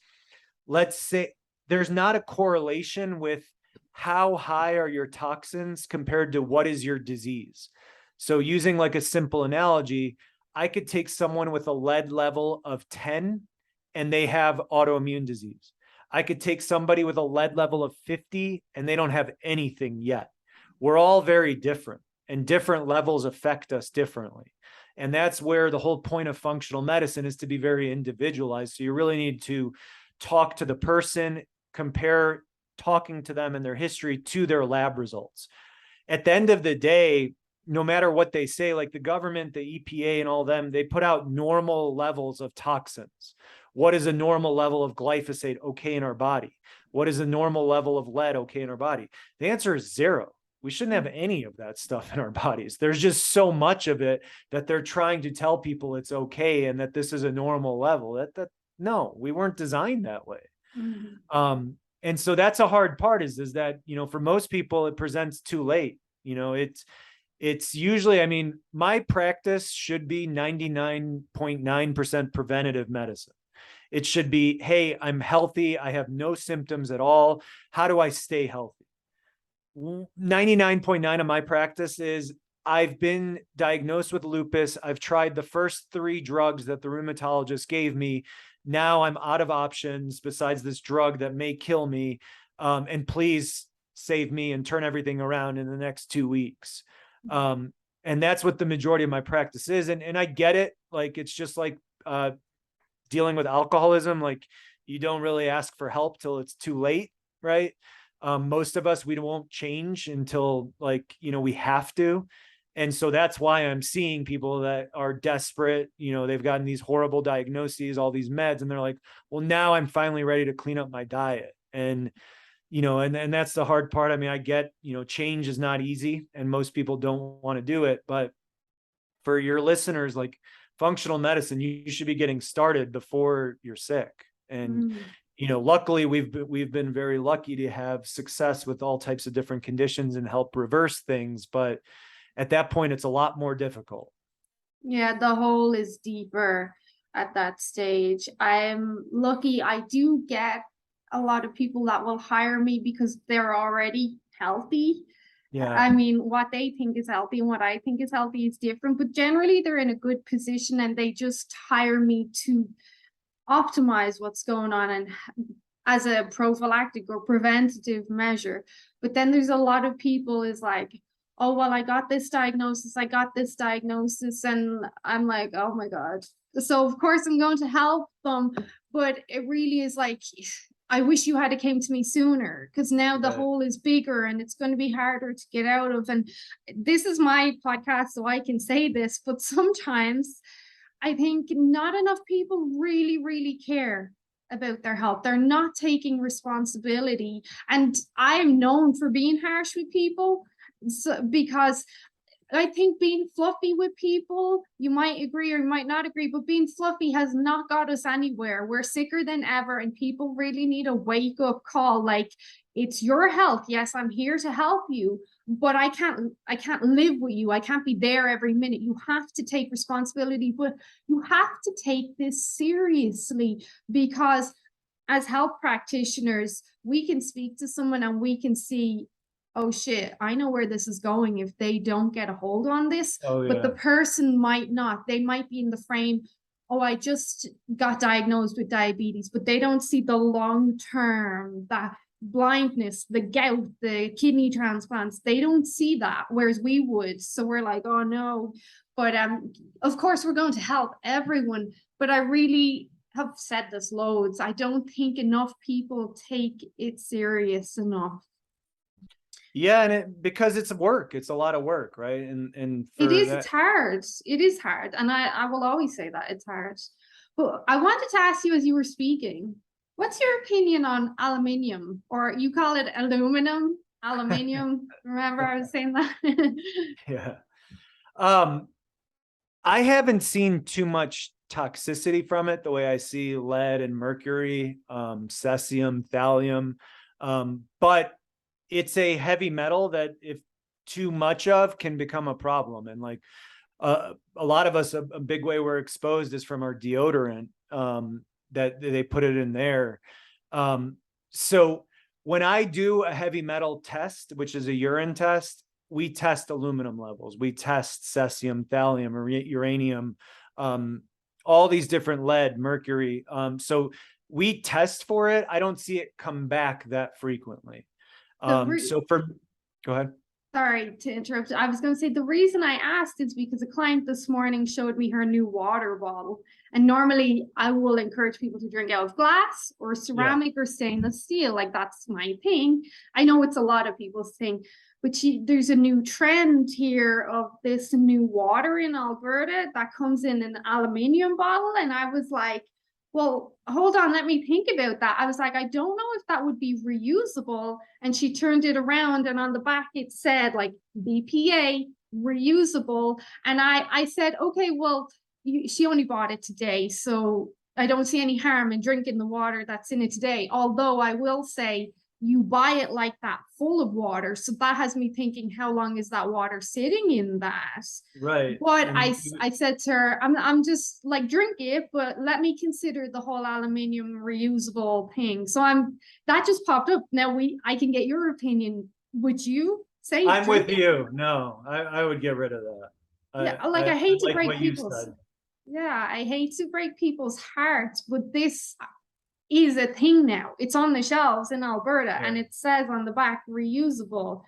let's say there's not a correlation with how high are your toxins compared to what is your disease. So using like a simple analogy, I could take someone with a lead level of 10 and they have autoimmune disease. I could take somebody with a lead level of 50 and they don't have anything yet. We're all very different, and different levels affect us differently. And that's where the whole point of functional medicine is, to be very individualized. So you really need to talk to the person, compare talking to them and their history to their lab results. At the end of the day, no matter what they say, like the government, the EPA and all them, they put out normal levels of toxins. What is a normal level of glyphosate okay in our body? What is a normal level of lead okay in our body? The answer is 0. We shouldn't have any of that stuff in our bodies. There's just so much of it that they're trying to tell people it's okay and that this is a normal level. No, we weren't designed that way. Mm-hmm. And so that's a hard part is that, for most people, it presents too late. It's usually, I mean, my practice should be 99.9% preventative medicine. It should be, hey, I'm healthy. I have no symptoms at all. How do I stay healthy? 99.9 of my practice is, I've been diagnosed with lupus. I've tried the first 3 drugs that the rheumatologist gave me. Now I'm out of options besides this drug that may kill me. And please save me and turn everything around in the next 2 weeks. And that's what the majority of my practice is. And I get it. Like, it's just like dealing with alcoholism. Like, you don't really ask for help till it's too late, right? Most of us, we won't change until we have to. And so that's why I'm seeing people that are desperate. They've gotten these horrible diagnoses, all these meds, and they're like, well, now I'm finally ready to clean up my diet. And that's the hard part. I mean, I get, change is not easy and most people don't want to do it. But for your listeners, like, functional medicine, you should be getting started before you're sick. And, luckily we've been very lucky to have success with all types of different conditions and help reverse things. But at that point, it's a lot more difficult. Yeah, the hole is deeper at that stage. I'm lucky. I do get a lot of people that will hire me because they're already healthy. Yeah. I mean, what they think is healthy and what I think is healthy is different, but generally they're in a good position and they just hire me to optimize what's going on and as a prophylactic or preventative measure. But then there's a lot of people is like, oh, well, I got this diagnosis, and I'm like, oh my God. So of course I'm going to help them, but it really is like, I wish you had came to me sooner, because now the hole is bigger and it's going to be harder to get out of. And this is my podcast, so I can say this, but sometimes I think not enough people really, really care about their health. They're not taking responsibility. And I'm known for being harsh with people. So, because I think being fluffy with people, you might agree or you might not agree, but being fluffy has not got us anywhere. We're sicker than ever, and people really need a wake up call. Like, it's your health. Yes, I'm here to help you, but I can't live with you. I can't be there every minute. You have to take responsibility, but you have to take this seriously, because as health practitioners, we can speak to someone and we can see, oh shit, I know where this is going if they don't get a hold on this. But the person might not. They might be in the frame, oh, I just got diagnosed with diabetes, but they don't see the long term, that blindness, the gout, the kidney transplants. They don't see that, whereas we would. So we're like, oh no. But of course we're going to help everyone. But I really have said this loads. I don't think enough people take it serious enough. Yeah, and because it's work, it's a lot of work, right? And it's hard. It is hard, and I will always say that it's hard. But I wanted to ask you, as you were speaking, what's your opinion on aluminium, or you call it aluminum? Aluminium. Remember I was saying that? Yeah. Um, I haven't seen too much toxicity from it the way I see lead and mercury, cesium, thallium. But it's a heavy metal that if too much of can become a problem. And like a lot of us, a big way we're exposed is from our deodorant, that they put it in there. So when I do a heavy metal test, which is a urine test, we test aluminum levels, we test cesium, thallium, or uranium, um, all these different lead, mercury. So we test for it. I don't see it come back that frequently. So go ahead. Sorry to interrupt. I was going to say the reason I asked is because a client this morning showed me her new water bottle. And normally I will encourage people to drink out of glass or ceramic or stainless steel. Like that's my thing. I know it's a lot of people's thing, but there's a new trend here of this new water in Alberta that comes in an aluminium bottle. And I was like, well, hold on, let me think about that. I was like, I don't know if that would be reusable. And she turned it around, and on the back it said like BPA reusable. And I said, okay, well, she only bought it today, so I don't see any harm in drinking the water that's in it today. Although I will say, you buy it like that full of water, so that has me thinking, how long is that water sitting in that? Right. But I said to her, I'm just like, drink it, but let me consider the whole aluminium reusable thing. So that just popped up. Now I can get your opinion. Would you say I'm drink with it? you. No, I would get rid of that. Yeah, like I hate to like break what you people's, said. yeah, I hate to break people's hearts, but this is a thing now. It's on the shelves in Alberta, Yeah. and it says on the back reusable.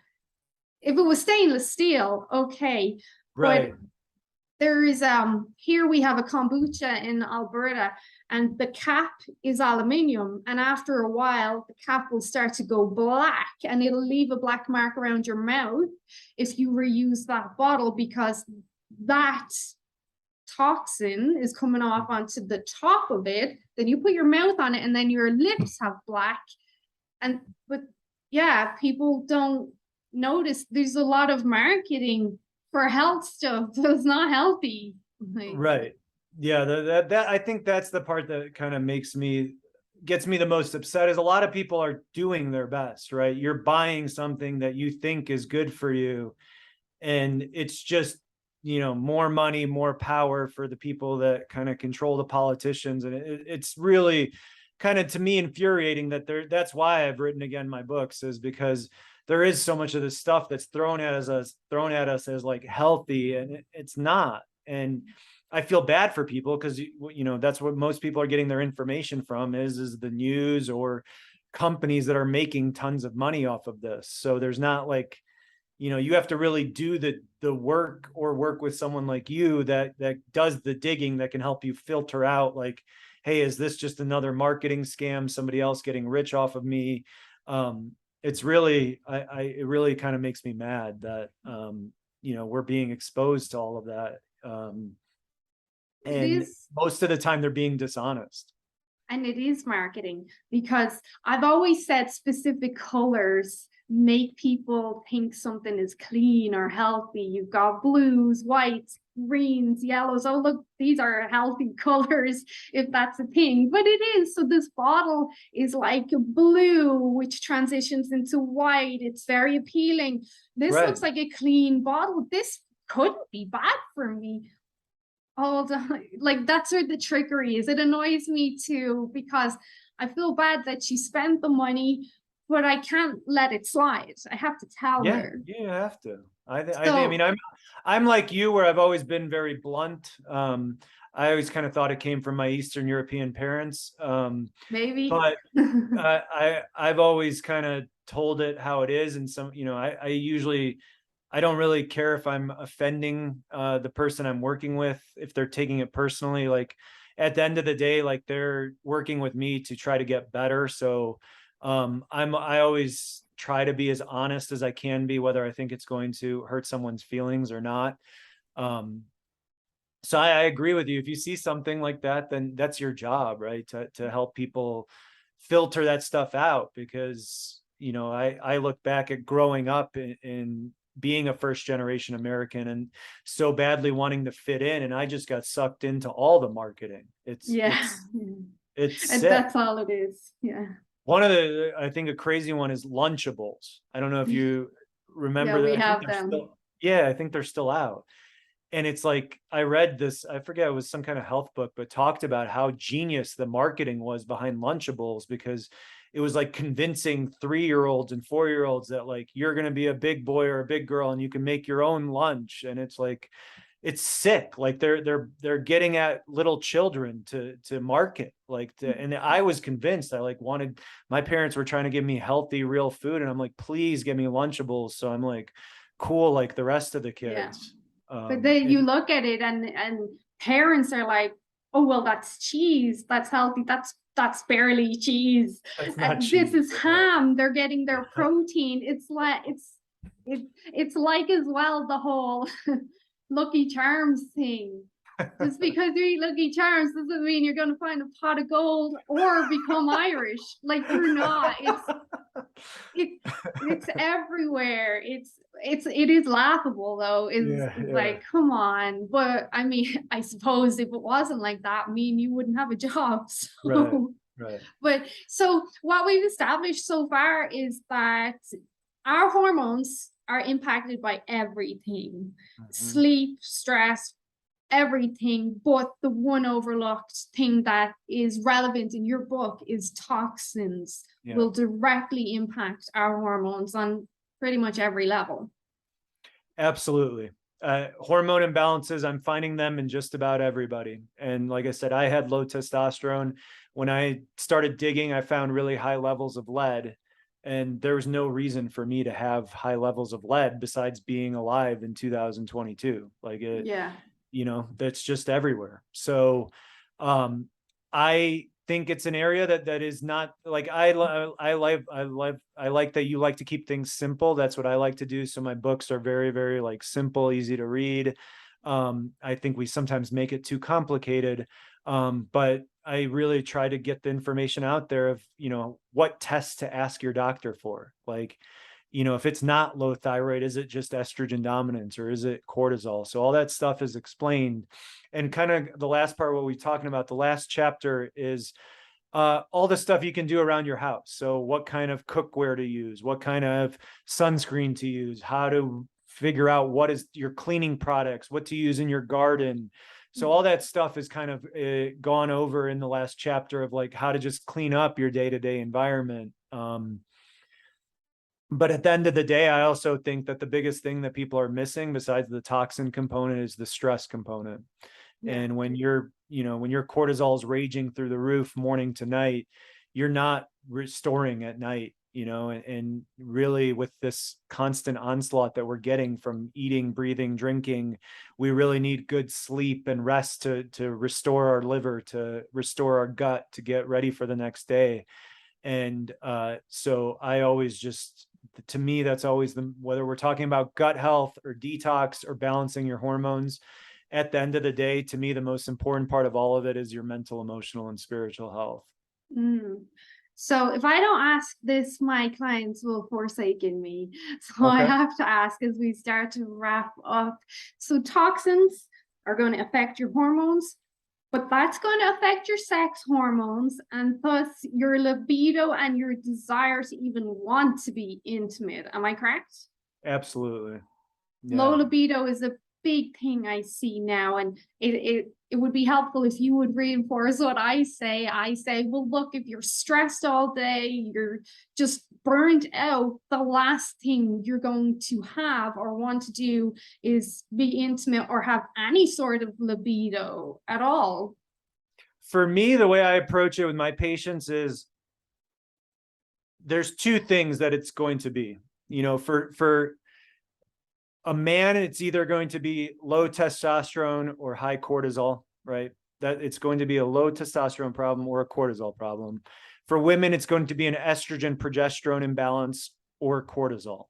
If it was stainless steel, okay. But Right. there is here we have a kombucha in Alberta, and the cap is aluminium, and after a while the cap will start to go black, and it'll leave a black mark around your mouth if you reuse that bottle, because that toxin is coming off onto the top of it. Then you put your mouth on it, and then your lips have black. And but yeah, people don't notice there's a lot of marketing for health stuff that's not healthy. Like, Right. Yeah, that I think that's the part that kind of gets me the most upset, is a lot of people are doing their best, right? You're buying something that you think is good for you, and it's just, more money, more power for the people that kind of control the politicians. And it's really kind of, to me, infuriating that's why I've written again my books, is because there is so much of this stuff that's thrown at us as like healthy, and it's not. And I feel bad for people, because that's what most people are getting their information from, is the news or companies that are making tons of money off of this. So there's not like, you have to really do the work, or work with someone like you that does the digging, that can help you filter out, like, hey, is this just another marketing scam, somebody else getting rich off of me? It's really, it really kind of makes me mad that we're being exposed to all of that. it And is, most of the time they're being dishonest. and it is marketing, because I've always said specific colors make people think something is clean or healthy. You've got blues, whites, greens, yellows. Oh, look, these are healthy colors, if that's a thing. But it is. So this bottle is like blue, which transitions into white. It's very appealing. This Right. looks like a clean bottle. This couldn't be bad for me. All the, like, that's where the trickery is. It annoys me too, because I feel bad that she spent the money, but I can't let it slide. I have to tell Yeah, her. you have to. I mean, So I'm like you, where I've always been very blunt. I always kind of thought it came from my Eastern European parents. maybe. But I've always kind of told it how it is. And some, I usually, I don't really care if I'm offending the person I'm working with, if they're taking it personally. Like, at the end of the day, like, they're working with me to try to get better. So I always try to be as honest as I can be, whether I think it's going to hurt someone's feelings or not. Um, so I agree with you. If you see something like that, then that's your job, right? To help people filter that stuff out, because I look back at growing up in being a first generation American and so badly wanting to fit in, and I just got sucked into all the marketing. Yeah. It's And sick. that's all it is. Yeah. One of I think a crazy one is Lunchables. I don't know if you Yeah, remember that. we I think have they're them. still, yeah, I think they're still out. And it's like, I read this, I forget, it was some kind of health book, but talked about how genius the marketing was behind Lunchables, because it was like convincing 3-year-olds and 4-year-olds that like, you're going to be a big boy or a big girl and you can make your own lunch. And it's like, it's sick. Like they're getting at little children to market like to, and I was convinced. I like wanted, my parents were trying to give me healthy real food, and I'm like, please give me Lunchables so I'm like cool like the rest of the Yeah. kids. But then you And look at it and parents are like, oh, well, that's cheese. That's healthy. That's barely cheese. that's not And this cheese. is ham. They're getting their protein. It's like it's like as well the whole Lucky Charms thing. Just because you eat Lucky Charms doesn't mean you're going to find a pot of gold or become Irish. Like you're not. It's everywhere. It is laughable though. It's Yeah, yeah. like, come on. But I mean, I suppose if it wasn't like that, I mean, you wouldn't have a job. Right, So, right. but so what we've established so far is that our hormones are impacted by everything, Mhm. sleep, stress, everything. But the one overlooked thing that is relevant in your book is toxins Yeah. will directly impact our hormones on pretty much every level. Absolutely. Hormone imbalances, I'm finding them in just about everybody. And like I said, I had low testosterone. When I started digging, I found really high levels of lead. And there was no reason for me to have high levels of lead besides being alive in 2022. Like it, Yeah. that's just everywhere. So I think it's an area that is not like I like that you like to keep things simple. That's what I like to do. So my books are very, very like simple, easy to read. I think we sometimes make it too complicated. But I really try to get the information out there of, what tests to ask your doctor for. Like, if it's not low thyroid, is it just estrogen dominance or is it cortisol? So all that stuff is explained. And kind of the last part, what we're talking about, the last chapter is all the stuff you can do around your house. So what kind of cookware to use, what kind of sunscreen to use, how to figure out what is your cleaning products, what to use in your garden. So all that stuff is kind of gone over in the last chapter of like how to just clean up your day-to-day environment. But at the end of the day, I also think that the biggest thing that people are missing besides the toxin component is the stress component. Yeah. And when when your cortisol is raging through the roof morning to night, you're not restoring at night, and really with this constant onslaught that we're getting from eating, breathing, drinking, we really need good sleep and rest to restore our liver, to restore our gut, to get ready for the next day. And so I always just, to me, that's always whether we're talking about gut health or detox or balancing your hormones, at the end of the day, to me, the most important part of all of it is your mental, emotional, and spiritual health. So if I don't ask this, my clients will forsaken me. So I Okay. have to ask as we start to wrap up. So toxins are going to affect your hormones, but that's going to affect your sex hormones and thus your libido and your desire to even want to be intimate. Am I correct? Absolutely. Low Yeah. libido is a big thing I see now, and it would be helpful if you would reinforce what I say. I say, well, look, if you're stressed all day, you're just burnt out, the last thing you're going to have or want to do is be intimate or have any sort of libido at all. For me, the way I approach it with my patients is there's two things that it's going to be. For a man, it's either going to be low testosterone or high cortisol, right? That it's going to be a low testosterone problem or a cortisol problem. For women, it's going to be an estrogen progesterone imbalance or cortisol.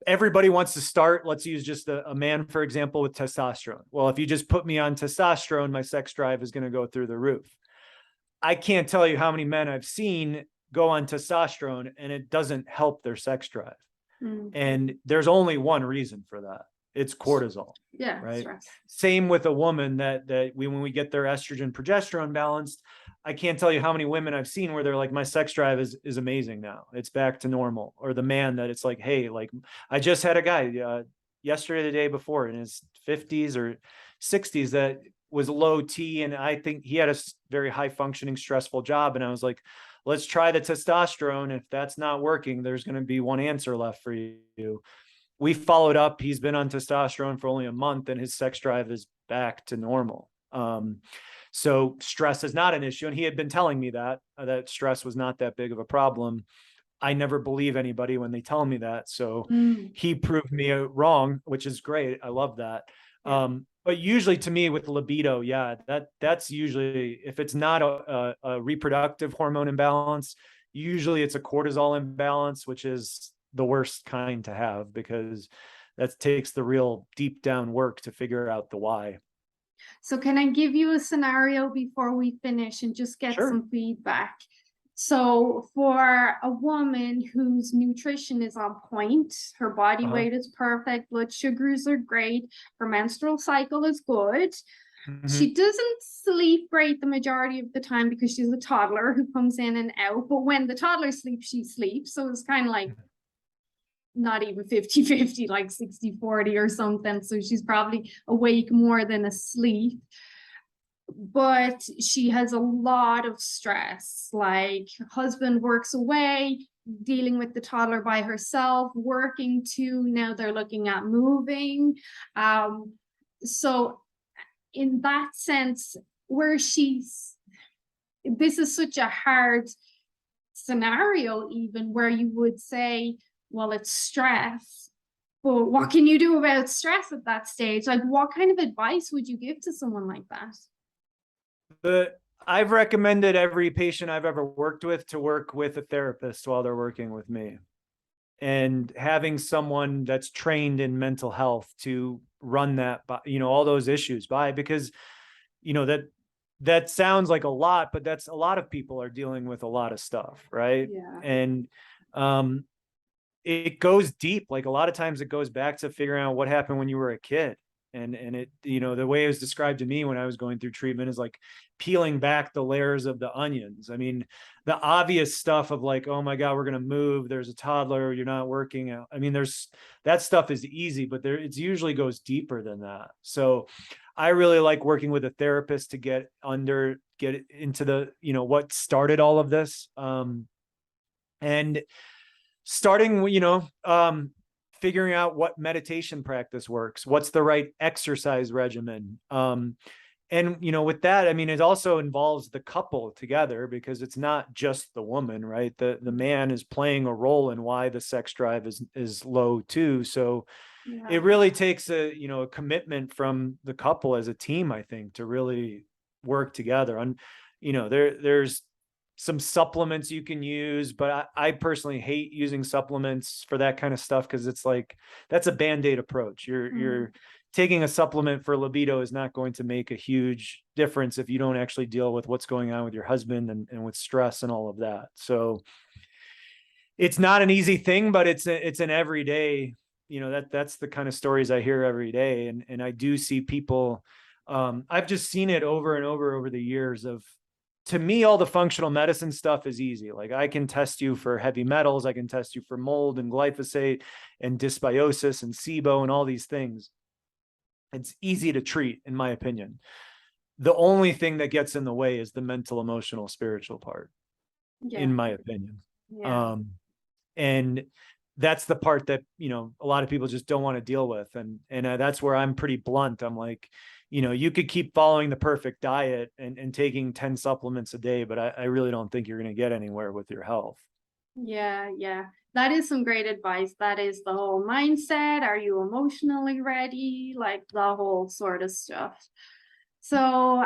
Everybody wants to start, let's use just a man, for example, with testosterone. Well, if you just put me on testosterone, my sex drive is going to go through the roof. I can't tell you how many men I've seen go on testosterone and it doesn't help their sex drive. Mm. And there's only one reason for that. It's cortisol. Yeah. Right. Stress. Same with a woman when we get their estrogen progesterone balanced, I can't tell you how many women I've seen where they're like, my sex drive is amazing now. It's back to normal. Or the man that it's like, hey, like I just had a guy yesterday, the day before, in his 50s or 60s that was low T. And I think he had a very high functioning, stressful job. And I was like, let's try the testosterone. If that's not working, there's going to be one answer left for you. We followed up. He's been on testosterone for only a month and his sex drive is back to normal. So stress is not an issue. And he had been telling me that stress was not that big of a problem. I never believe anybody when they tell me that. So he proved me wrong, which is great. I love that. Yeah. But usually to me with libido, yeah, that's usually, if it's not a reproductive hormone imbalance, usually it's a cortisol imbalance, which is the worst kind to have, because that takes the real deep down work to figure out the why. So can I give you a scenario before we finish and just get some feedback? So for a woman whose nutrition is on point, her body weight is perfect, blood sugars are great, her menstrual cycle is good. She doesn't sleep great the majority of the time because she's a toddler who comes in and out. But when the toddler sleeps, she sleeps. So it's kind of like not even 50-50, like 60-40 or something. So she's probably awake more than asleep. But she has a lot of stress, like her husband works away, dealing with the toddler by herself, working too. Now they're looking at moving. So in that sense, where this is such a hard scenario, even where you would say, well, it's stress, but what can you do about stress at that stage? Like, what kind of advice would you give to someone like that? I've recommended every patient I've ever worked with to work with a therapist while they're working with me, and having someone that's trained in mental health to run that by, all those issues by, because, that sounds like a lot, but that's a lot of people are dealing with a lot of stuff. Right. Yeah. And, it goes deep. Like a lot of times it goes back to figuring out what happened when you were a kid. And it, the way it was described to me when I was going through treatment is like peeling back the layers of the onions. I mean, the obvious stuff of like, oh my God, we're going to move. There's a toddler. You're not working out. I mean, that stuff is easy, but it usually goes deeper than that. So I really like working with a therapist to get into the, what started all of this. And starting, figuring out what meditation practice works, what's the right exercise regimen. And, with that, I mean, it also involves the couple together, because it's not just the woman, right? The man is playing a role in why the sex drive is low too. So yeah. It really takes a commitment from the couple as a team, I think, to really work together. And, there's some supplements you can use, but I personally hate using supplements for that kind of stuff, because it's like, that's a Band-Aid approach. You're taking a supplement for libido is not going to make a huge difference if you don't actually deal with what's going on with your husband and with stress and all of that. So it's not an easy thing, but it's an everyday, that's the kind of stories I hear every day. And I do see people, I've just seen it over and over the years of, to me, all the functional medicine stuff is easy. Like I can test you for heavy metals. I can test you for mold and glyphosate and dysbiosis and SIBO and all these things. It's easy to treat, in my opinion. The only thing that gets in the way is the mental, emotional, spiritual part, in my opinion. Yeah. And that's the part that, a lot of people just don't want to deal with. And that's where I'm pretty blunt. I'm like, you could keep following the perfect diet and taking 10 supplements a day, but I really don't think you're going to get anywhere with your health. Yeah. That is some great advice. That is the whole mindset. Are you emotionally ready? Like the whole sort of stuff. So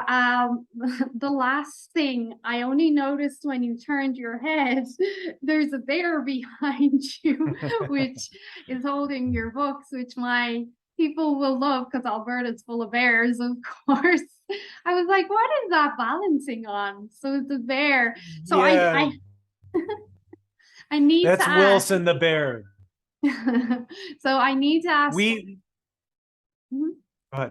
the last thing I only noticed when you turned your head, there's a bear behind you, which is holding your books, which my people will love because Alberta's full of bears, of course. I was like, what is that balancing on? So it's a bear. So yeah. I need to That's ask. Wilson the bear. So I need to ask. We, Mhm. go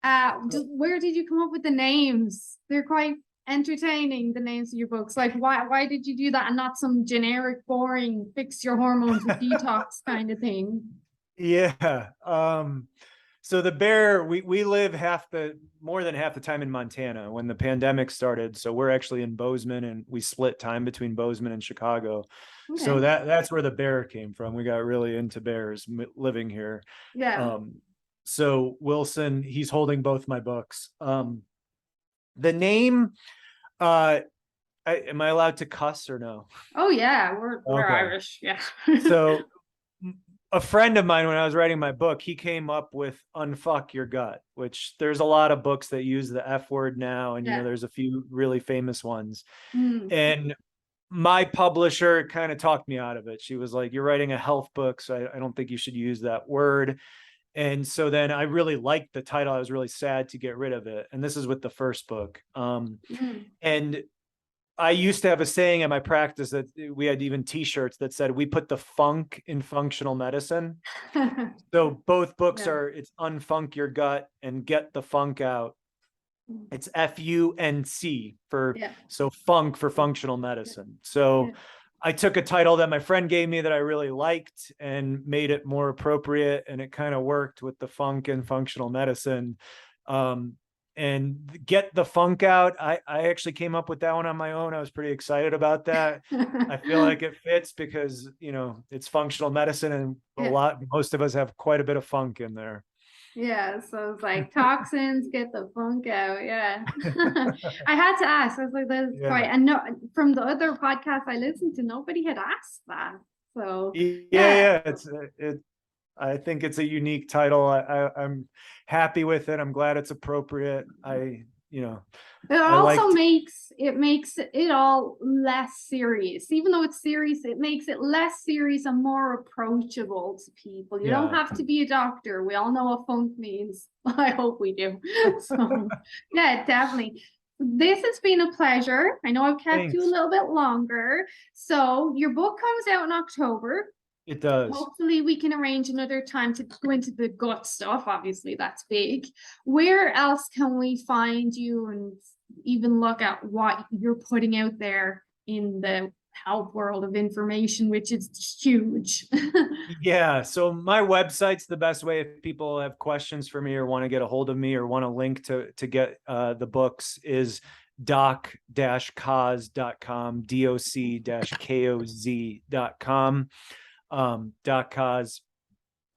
ahead. Just where did you come up with the names? They're quite entertaining, the names of your books. Like, why did you do that and not some generic, boring, fix your hormones with detox kind of thing? Yeah. So the bear, we live more than half the time in Montana when the pandemic started. So we're actually in Bozeman, and we split time between Bozeman and Chicago. So Okay. that's where the bear came from. We got really into bears living here. Yeah. So Wilson, he's holding both my books. The name, am I allowed to cuss or no? Oh yeah, we're Okay. Irish. Yeah. So a friend of mine, when I was writing my book, he came up with unfuck your gut, which there's a lot of books that use the F word now. And, Yeah. there's a few really famous ones. Mm. And my publisher kind of talked me out of it. She was like, you're writing a health book, so I don't think you should use that word. And so then I really liked the title. I was really sad to get rid of it. And this is with the first book. Mm. And I used to have a saying at my practice that we had even t-shirts that said, we put the funk in functional medicine. So both books Yeah. it's unfunk your gut and get the funk out. It's FUNC Yeah. so funk for functional medicine. So Yeah. I took a title that my friend gave me that I really liked and made it more appropriate. And it kind of worked with the funk and functional medicine. And get the funk out. I actually came up with that one on my own. I was pretty excited about that. I feel like it fits because, it's functional medicine, and Yeah. most of us have quite a bit of funk in there. Yeah, so it's like toxins, get the funk out. Yeah. I had to ask. I was like, that's quite, Yeah. and no, from the other podcasts I listened to, nobody had asked that. So yeah, Yeah. I think it's a unique title. I'm happy with it. I'm glad it's appropriate. it I also liked, makes it all less serious. Even though it's serious, it makes it less serious and more approachable to people. You don't yeah, have to be a doctor. We all know what funk means. I hope we do. So yeah, definitely. This has been a pleasure. I know I've kept you a thanks. little bit longer. So your book comes out in October. It does. Hopefully we can arrange another time to go into the gut stuff. Obviously, that's big. Where else can we find you and even look at what you're putting out there in the health world of information, which is huge? Yeah. So my website's the best way if people have questions for me or want to get a hold of me or want a link to get the books is doc-koz.com, doc-koz.com. Koz.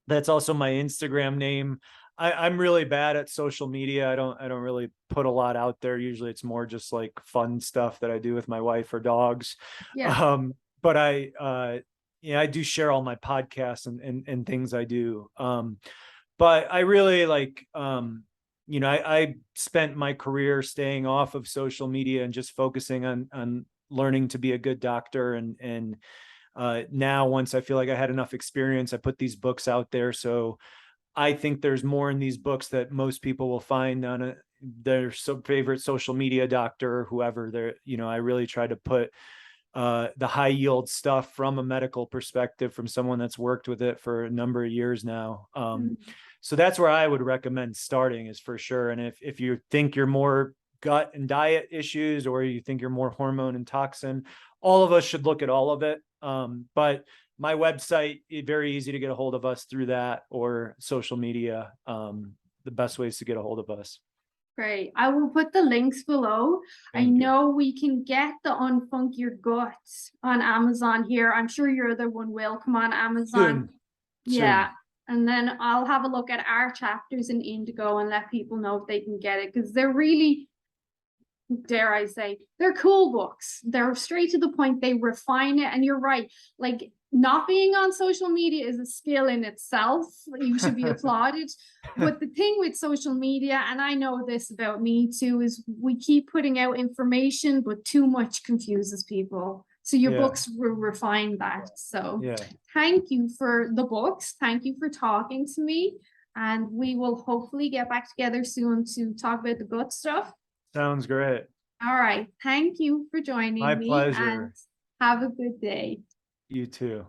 That's also my Instagram name. I'm really bad at social media. I don't really put a lot out there. Usually it's more just like fun stuff that I do with my wife or dogs. Yeah. But I do share all my podcasts and things I do. But I really like, I spent my career staying off of social media and just focusing on learning to be a good doctor. And now, once I feel like I had enough experience, I put these books out there. So I think there's more in these books that most people will find on their favorite social media doctor or whoever. I really try to put the high yield stuff from a medical perspective, from someone that's worked with it for a number of years now. So that's where I would recommend starting, is for sure. And if you think you're more gut and diet issues, or you think you're more hormone and toxin, all of us should look at all of it. But my website, very easy to get a hold of us through that, or social media. The best ways to get a hold of us. Great. I will put the links below. I Thank you. know we can get the Unfunk Your Gut on Amazon here. I'm sure your other one will come on Amazon. Yeah. Soon. And then I'll have a look at our chapters in Indigo and let people know if they can get it, because they're really, dare I say, they're cool books. They're straight to the point. They refine it. And you're right. Like, not being on social media is a skill in itself. You should be applauded. But the thing with social media, and I know this about me too, is we keep putting out information, but too much confuses people. So your books will refine that. So thank you for the books. Thank you for talking to me. And we will hopefully get back together soon to talk about the gut stuff. Sounds great. All right. Thank you for joining My me, and pleasure. Have a good day. You too.